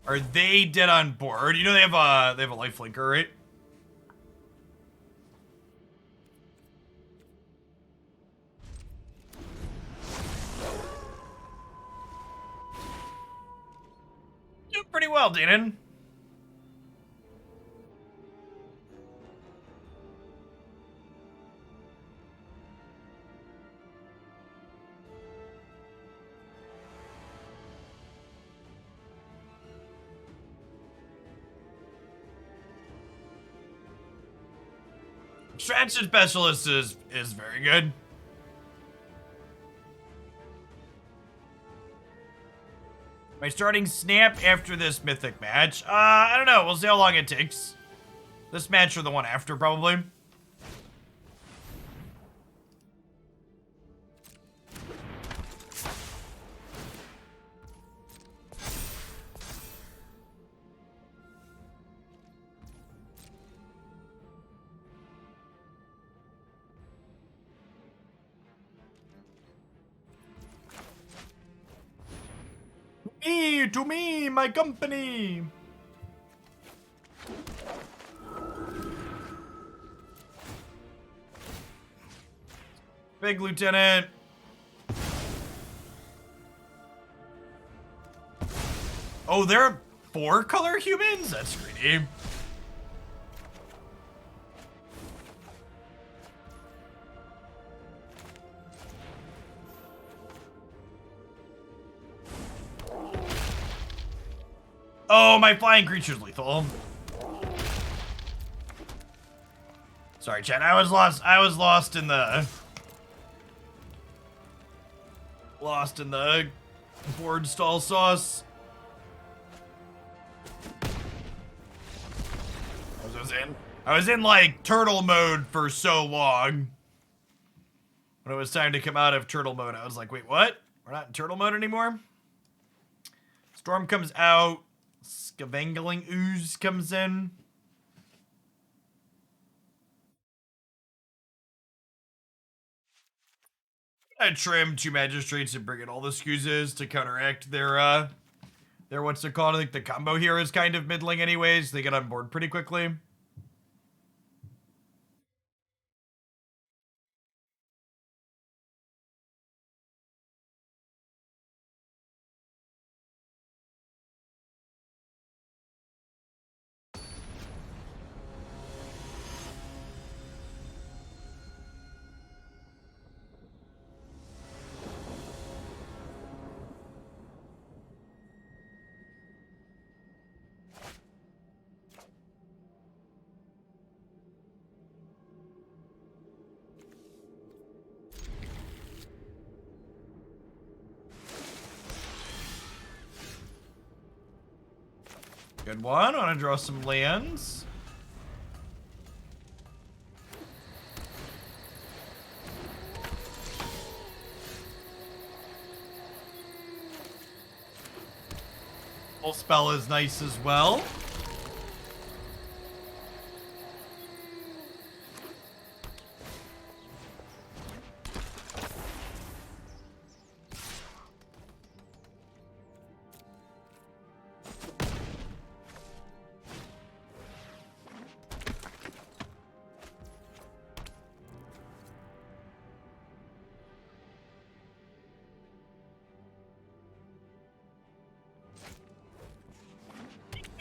Are they dead on board? You know they have a life linker, right? Doing pretty well, Danon. Extraction Specialist is very good. Am I starting Snap after this Mythic match? I don't know. We'll see how long it takes. This match or the one after, probably. To me, my company. Big Lieutenant. Oh, they're 4-color humans? That's greedy. Oh, my flying creature's lethal. Sorry, chat. I was lost in the board stall sauce. I was in like turtle mode for so long. When it was time to come out of turtle mode, I was like, wait, what? We're not in turtle mode anymore? Storm comes out. Scavenging Ooze comes in. I trimmed 2 Magistrates and bring in all the Scoozes to counteract their what's it called? I think the combo here is kind of middling anyways. They get on board pretty quickly. Good one. Want to draw some lands. Full spell is nice as well.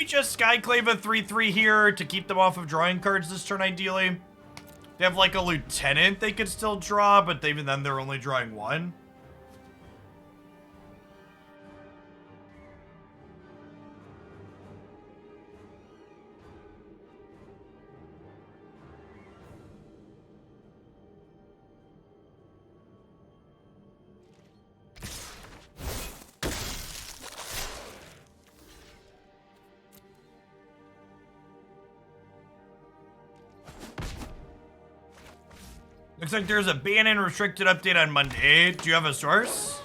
Just Skyclave a 3/3 here to keep them off of drawing cards this turn, ideally. They have like a lieutenant they could still draw, but even then they're only drawing 1. Looks like there's a ban and restricted update on Monday. Do you have a source?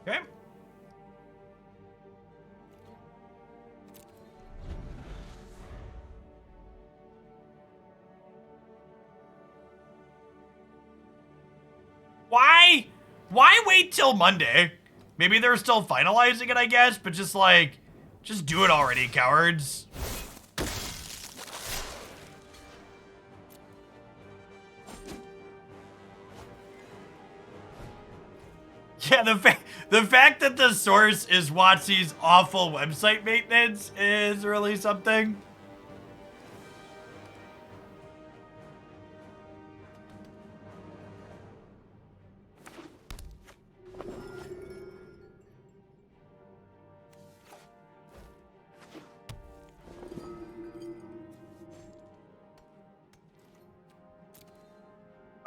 Okay. Why wait till Monday? Maybe they're still finalizing it, I guess, but just like, just do it already, cowards. Yeah, the fact that the source is WotC's awful website maintenance is really something.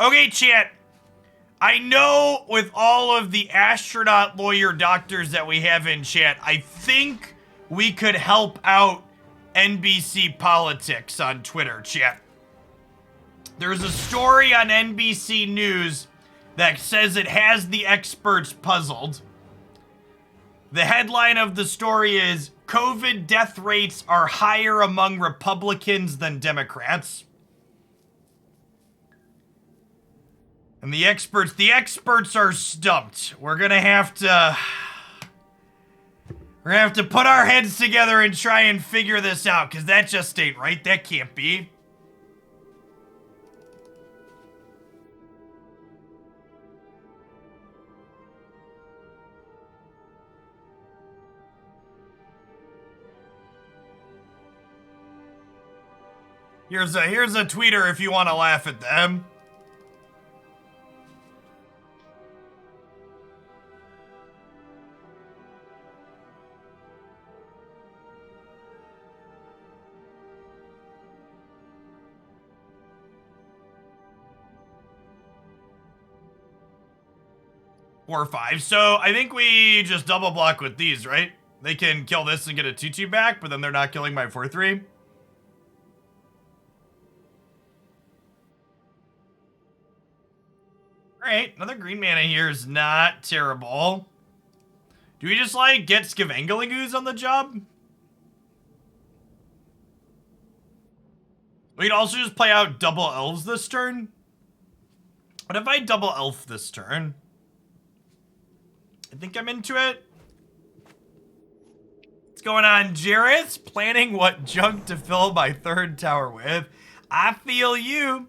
Okay, chat. I know with all of the astronaut lawyer doctors that we have in chat, I think we could help out NBC Politics on Twitter, chat. There's a story on NBC News that says it has the experts puzzled. The headline of the story is, COVID death rates are higher among Republicans than Democrats. And the experts are stumped. We're gonna have to put our heads together and try and figure this out, because that just ain't right. That can't be. Here's a tweeter if you want to laugh at them. Or 5. So I think we just double block with these, right? They can kill this and get a 2/2 back, but then they're not killing my 4/3. Alright, another green mana here is not terrible. Do we just, like, get Scavenging Ooze on the job? We could also just play out double elves this turn. What if I double elf this turn? I think I'm into it. What's going on, Jareth? Planning what junk to fill my 3rd tower with. I feel you.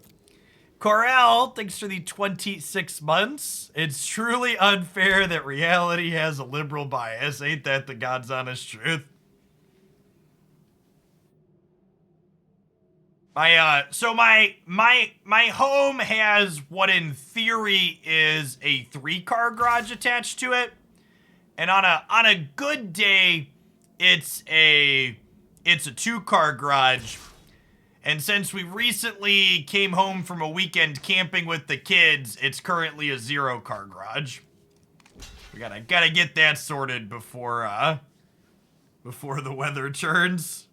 Corel, thanks for the 26 months. It's truly unfair that reality has a liberal bias. Ain't that the God's honest truth? So my home has what in theory is a 3-car garage attached to it. And on a good day, it's a 2-car garage. And since we recently came home from a weekend camping with the kids, it's currently a 0-car garage. We gotta get that sorted before the weather turns.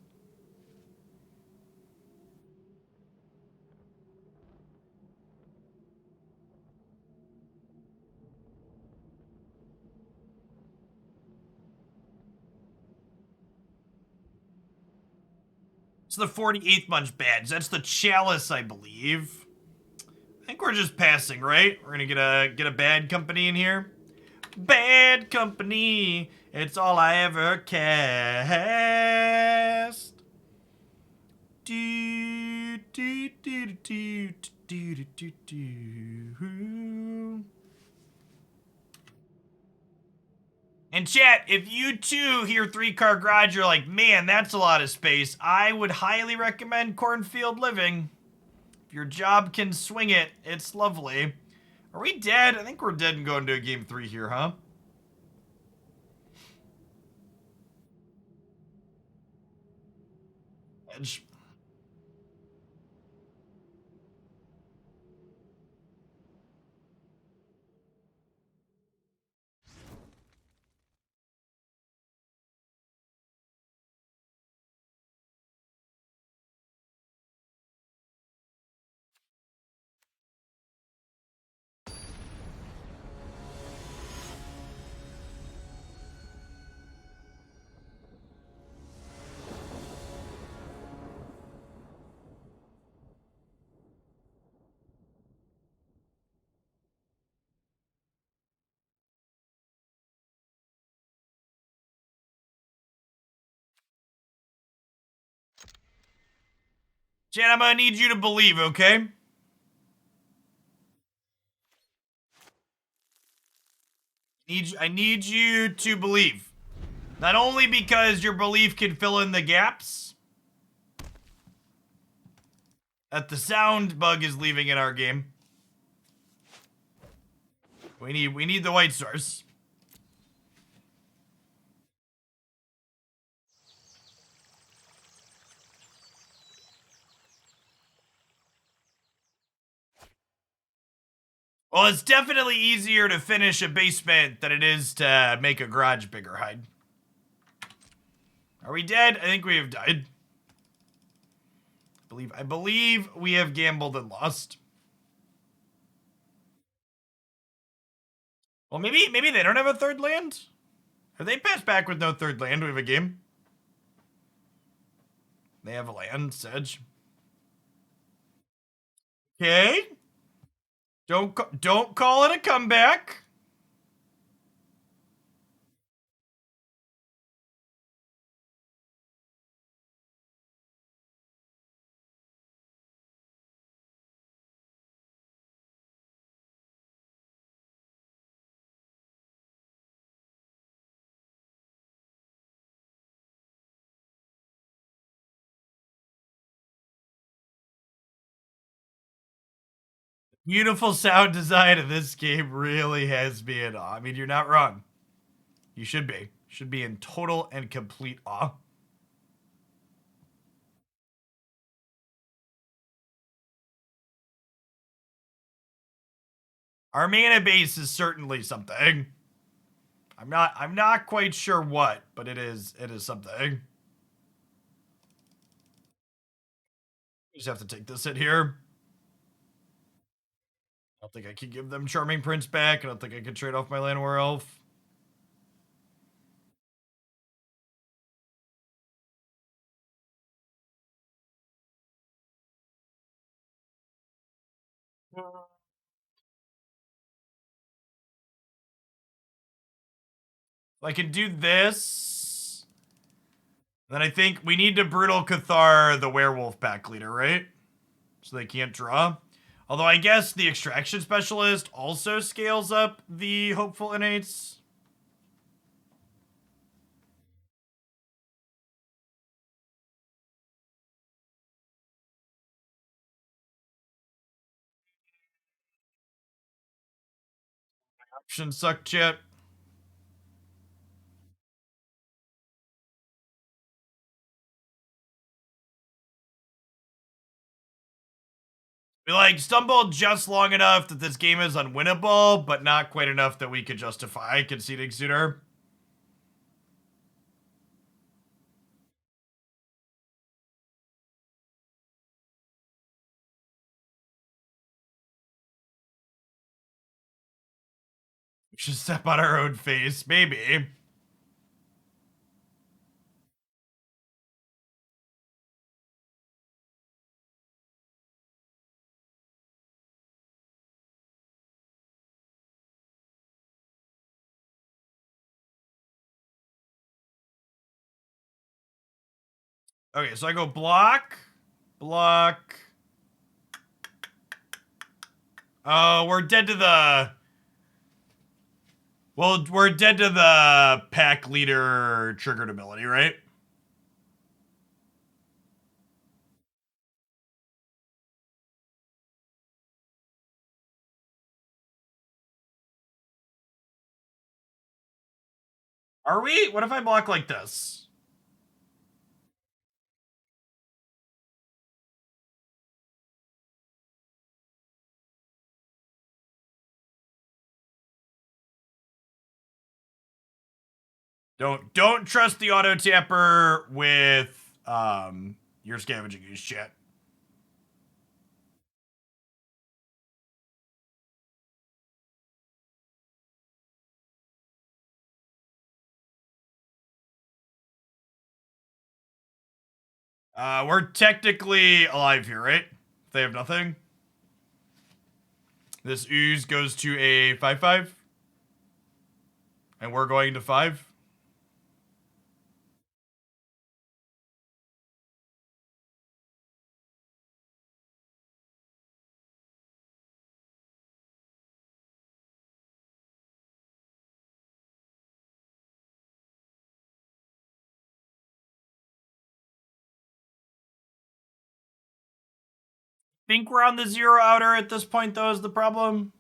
It's the 48th Munch badge. That's the chalice, I believe. I think we're just passing, right? We're gonna get a bad company in here. Bad company. It's all I ever cast. Do do do do do do do do. And chat, if you too hear 3-car garage, you're like, man, that's a lot of space. I would highly recommend Cornfield Living. If your job can swing it, it's lovely. Are we dead? I think we're dead and going to a game 3 here, huh? Edge. Chan, I'm gonna need you to believe, okay? I need you to believe. Not only because your belief can fill in the gaps that the sound bug is leaving in our game. We need the white stars. Well, it's definitely easier to finish a basement than it is to make a garage bigger, Hyde. Are we dead? I think we have died. I believe we have gambled and lost. Well, maybe they don't have a third land? Have they passed back with no third land? We have a game. They have a land, Sedge. Okay. Don't call it a comeback. Beautiful sound design of this game really has me in awe. I mean, you're not wrong. You should be. You should be in total and complete awe. Our mana base is certainly something. I'm not quite sure what, but it is something. You just have to take this hit here. I don't think I can give them Charming Prince back. I don't think I can trade off my Llanowar Elf. I can do this. Then I think we need to Brutal Cathar the Werewolf pack leader, right? So they can't draw. Although I guess the Extraction Specialist also scales up the Hopeful Innates. Options suck, chat. We stumbled just long enough that this game is unwinnable, but not quite enough that we could justify conceding sooner. We should step on our own face, maybe. Okay, so I go block, block. Oh, we're dead to the... Well, we're dead to the pack leader triggered ability, right? Are we? What if I block like this? Don't trust the auto tapper with your Scavenging Ooze, chat. We're technically alive here, right? If they have nothing. This ooze goes to a 5/5. And we're going to 5. think we're on the 0 outer at this point, though, is the problem.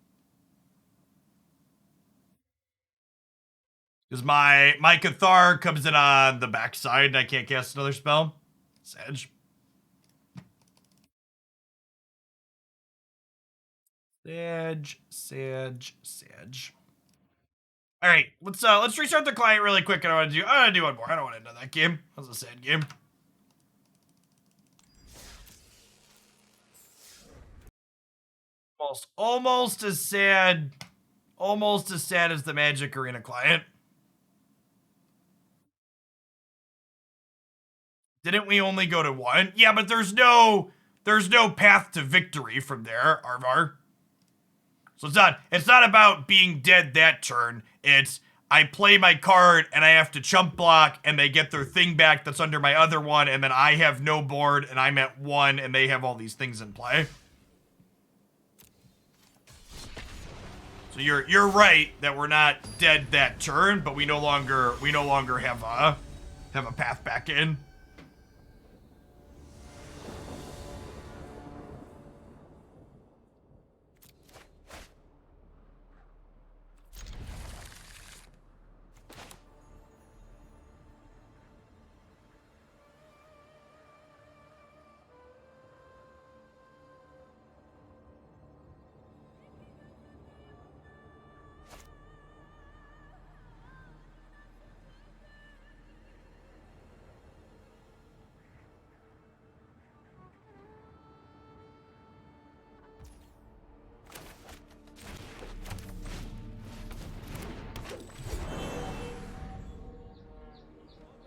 Because my Cathar comes in on the backside and I can't cast another spell. Sedge. Sedge. All right, let's restart the client really quick. And I want to do one more. I don't want to end that game. That was a sad game. Almost as sad as the Magic Arena client. Didn't we only go to 1? Yeah, but there's no path to victory from there, Arvar. So it's not about being dead that turn. It's I play my card and I have to chump block and they get their thing back that's under my other one, and then I have no board and I'm at 1 and they have all these things in play. So you're right that we're not dead that turn, but we no longer have a path back in.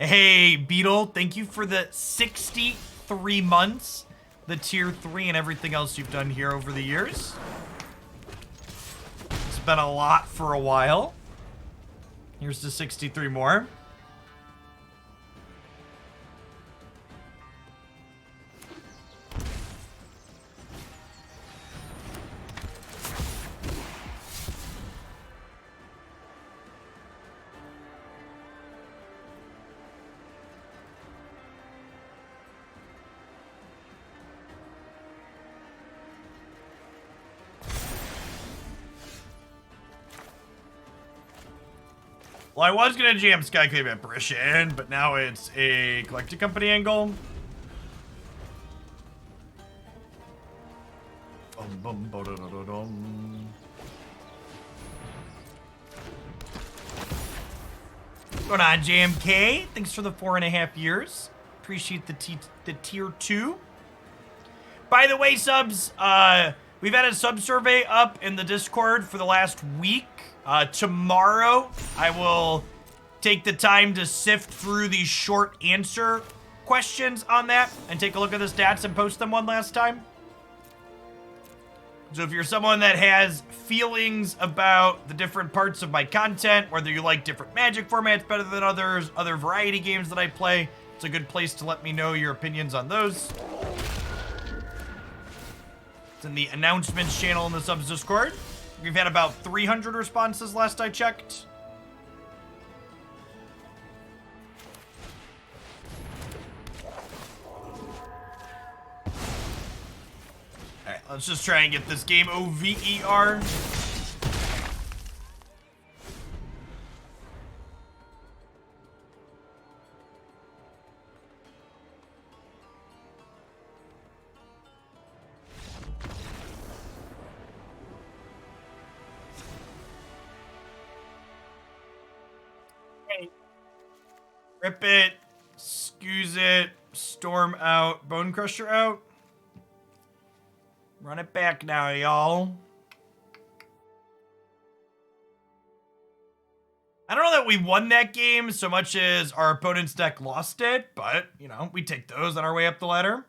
Hey, Beetle, thank you for the 63 months, the tier 3, and everything else you've done here over the years. It's been a lot for a while. Here's the 63 more. Well, I was gonna jam Skyclave Apparition, but now it's a collecting company angle. Going on, JMK. Thanks for the 4.5 years. Appreciate the tier 2. By the way, subs, we've had a sub survey up in the Discord for the last week. Tomorrow, I will take the time to sift through these short answer questions on that and take a look at the stats and post them one last time. So if you're someone that has feelings about the different parts of my content, whether you like different Magic formats better than others, other variety games that I play, it's a good place to let me know your opinions on those. It's in the announcements channel in the subs Discord. We've had about 300 responses last I checked. Alright, let's just try and get this game OVER. Rip it, Scooze it, Storm out, Bonecrusher out. Run it back now, y'all. I don't know that we won that game so much as our opponent's deck lost it, but, you know, we take those on our way up the ladder.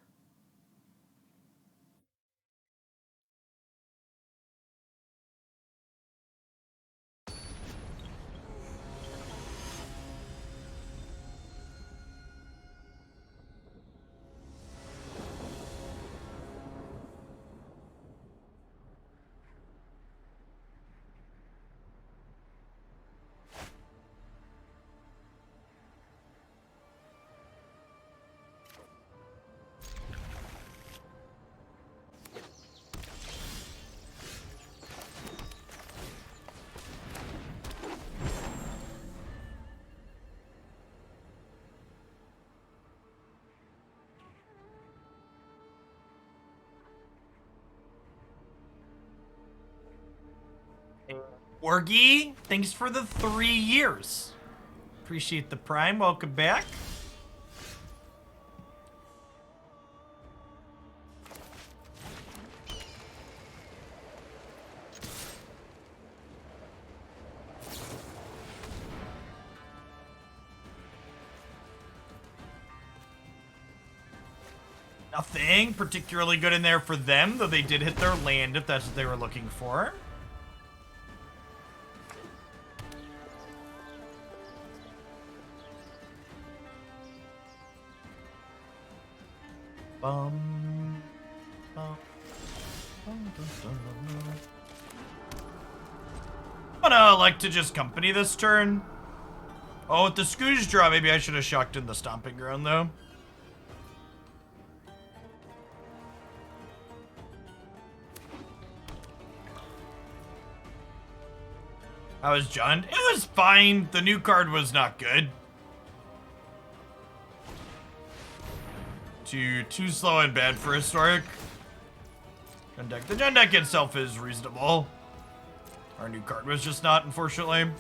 Orgy, thanks for the 3 years. Appreciate the prime. Welcome back. Nothing particularly good in there for them, though they did hit their land if that's what they were looking for. Bum, bum, bum, dum, dum, dum. I'm gonna like to just company this turn. Oh, with the Scooge draw, maybe I should have shucked in the Stomping Ground, though. How was John? It was fine. The new card was not good. Too slow and bad for Historic. Gun deck. The Gun deck itself is reasonable. Our new card was just not, unfortunately.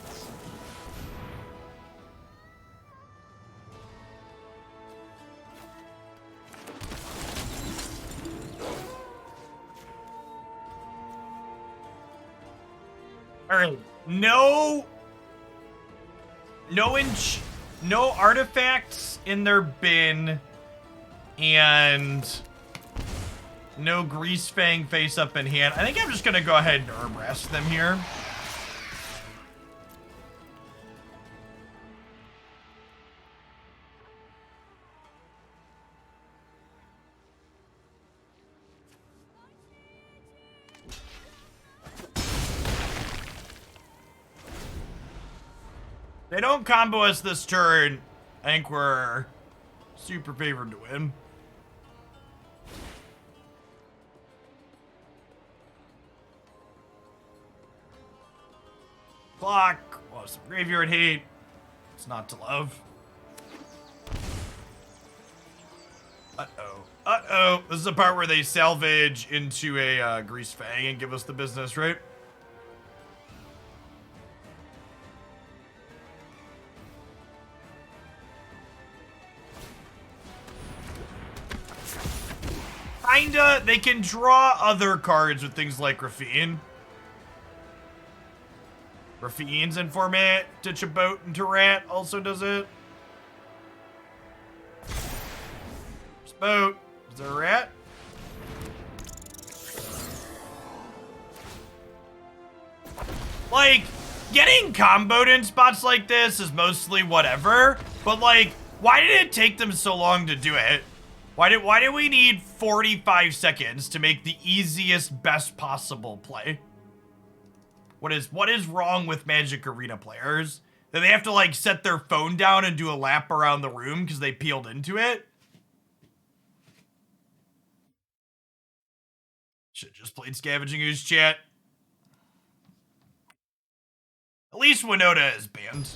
Alright. No artifacts in their bin, and no Greasefang face up in hand. I think I'm just gonna go ahead and Urabrask them here. They don't combo us this turn. I think we're super favored to win. Clock. Oh, some graveyard hate. It's not to love. Uh-oh. Uh-oh. This is the part where they salvage into a Greasefang and give us the business, right? Kinda. They can draw other cards with things like Raffine. Raffine's in format. Ditch a Boat into Rat also does it. There's Boat. Is there a Rat? Like, getting comboed in spots like this is mostly whatever, but like, why did it take them so long to do it? Why did we need 45 seconds to make the easiest, best possible play? What is wrong with Magic Arena players? That they have to like set their phone down and do a lap around the room because they peeled into it? Should've just played Scavenging Ooze, chat. At least Winota is banned.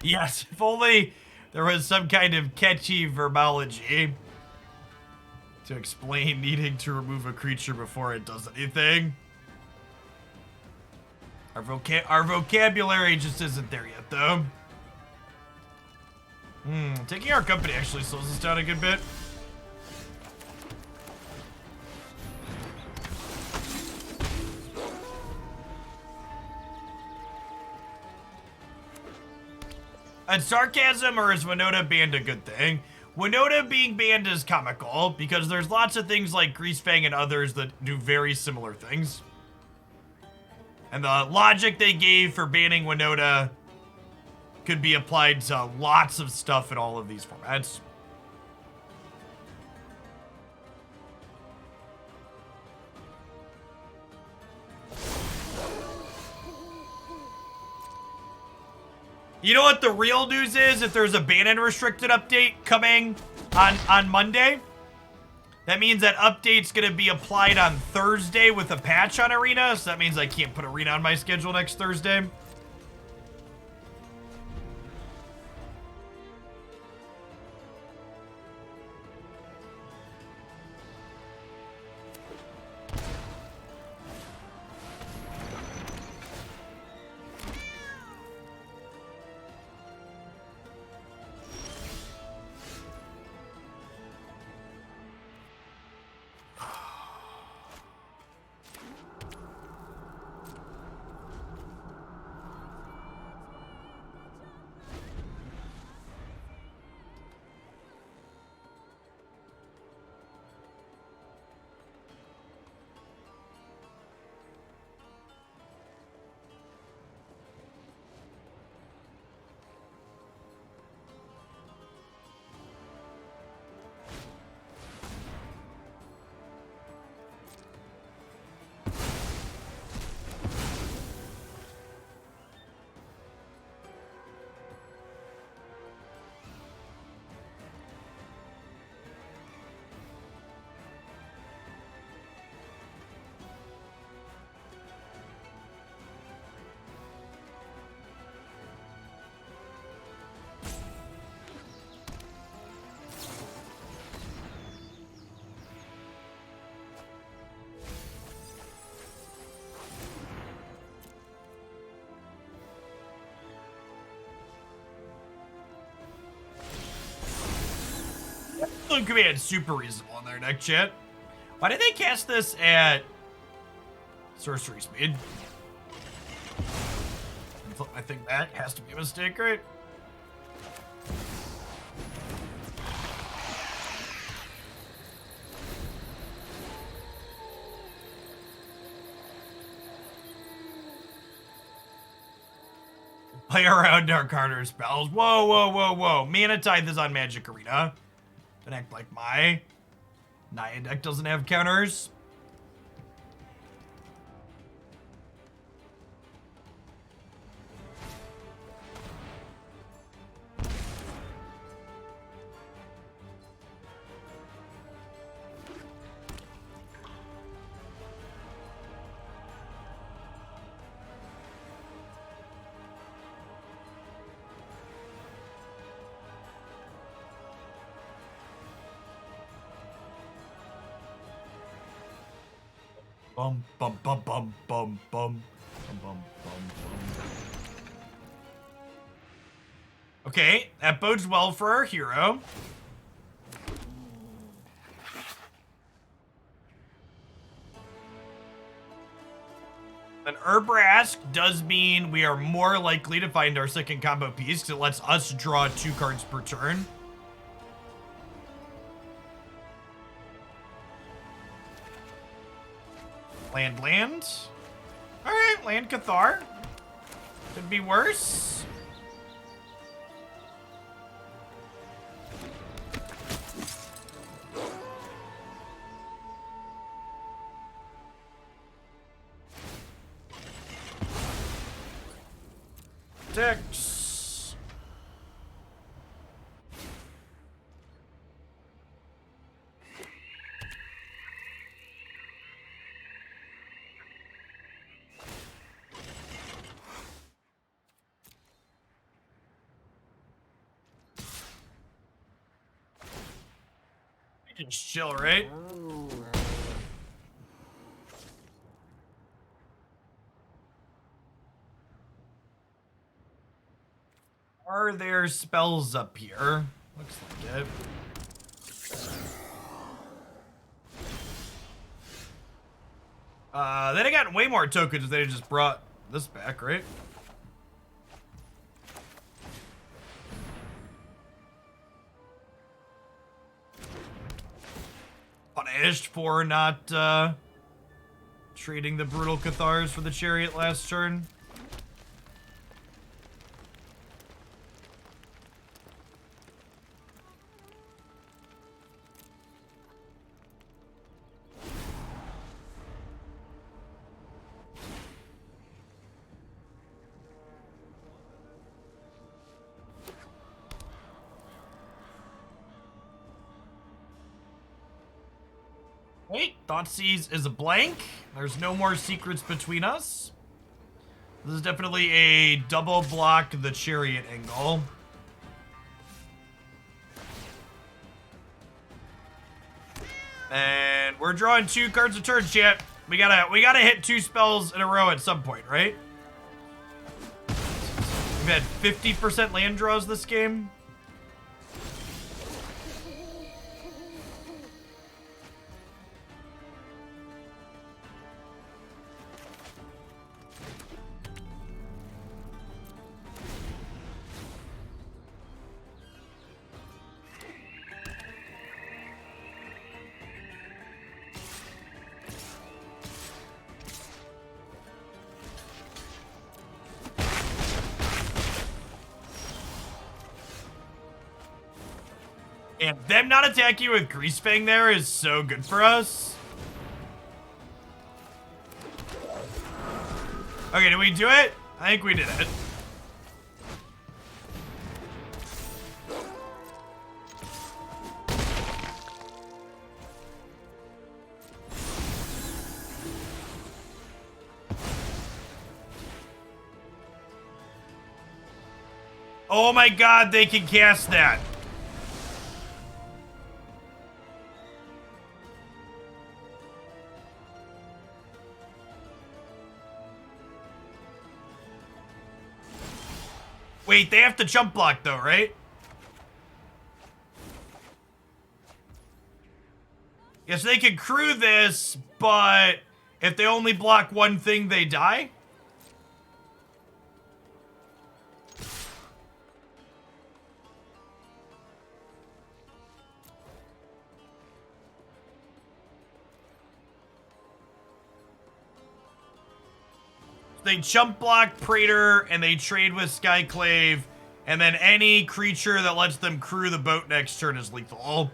Yes, if only there was some kind of catchy verbology to explain needing to remove a creature before it does anything. Our vocabulary just isn't there yet, though. Taking our company actually slows us down a good bit. sarcasm, or is Winota banned a good thing? Winota being banned is comical, because there's lots of things like Greasefang and others that do very similar things. And the logic they gave for banning Winota could be applied to lots of stuff in all of these formats. You know what the real news is? If there's a ban and restricted update coming on Monday, that means that update's gonna be applied on Thursday with a patch on Arena, so that means I can't put Arena on my schedule next Thursday. Command super reasonable in their deck, chat. Why did they cast this at sorcery speed? I think that has to be a mistake, right? Play around Dark Harder spells. Whoa, whoa, whoa, whoa. Mana Tithe is on Magic Arena. Don't act like my Naya deck doesn't have counters. Bum bum bum bum bum bum bum bum bum. Okay, that bodes well for our hero. An Urabrask does mean we are more likely to find our second combo piece because it lets us draw 2 cards per turn. Land. Alright, land Cathar. Could be worse. Six. Just chill, right? Are there spells up here? Looks like it. They'd have gotten way more tokens if they just brought this back, right? punished for not trading the Brutal Cathars for the Chariot last turn. Wait, Thoughtseize is a blank. There's no more secrets between us. This is definitely a double block the Chariot angle. And we're drawing 2 cards a turn, chat. We gotta hit 2 spells in a row at some point, right? We've had 50% land draws this game. And them not attacking you with Greasefang there is so good for us. Okay, did we do it? I think we did it. Oh my god, they can cast that. Wait, they have to jump block though, right? Yes, they can crew this, but if they only block one thing, they die? They jump block Praetor and they trade with Skyclave, and then any creature that lets them crew the boat next turn is lethal.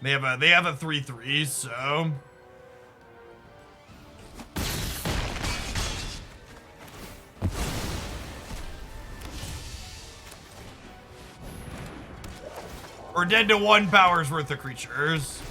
They have a 3/3, so we're dead to 1 power's worth of creatures.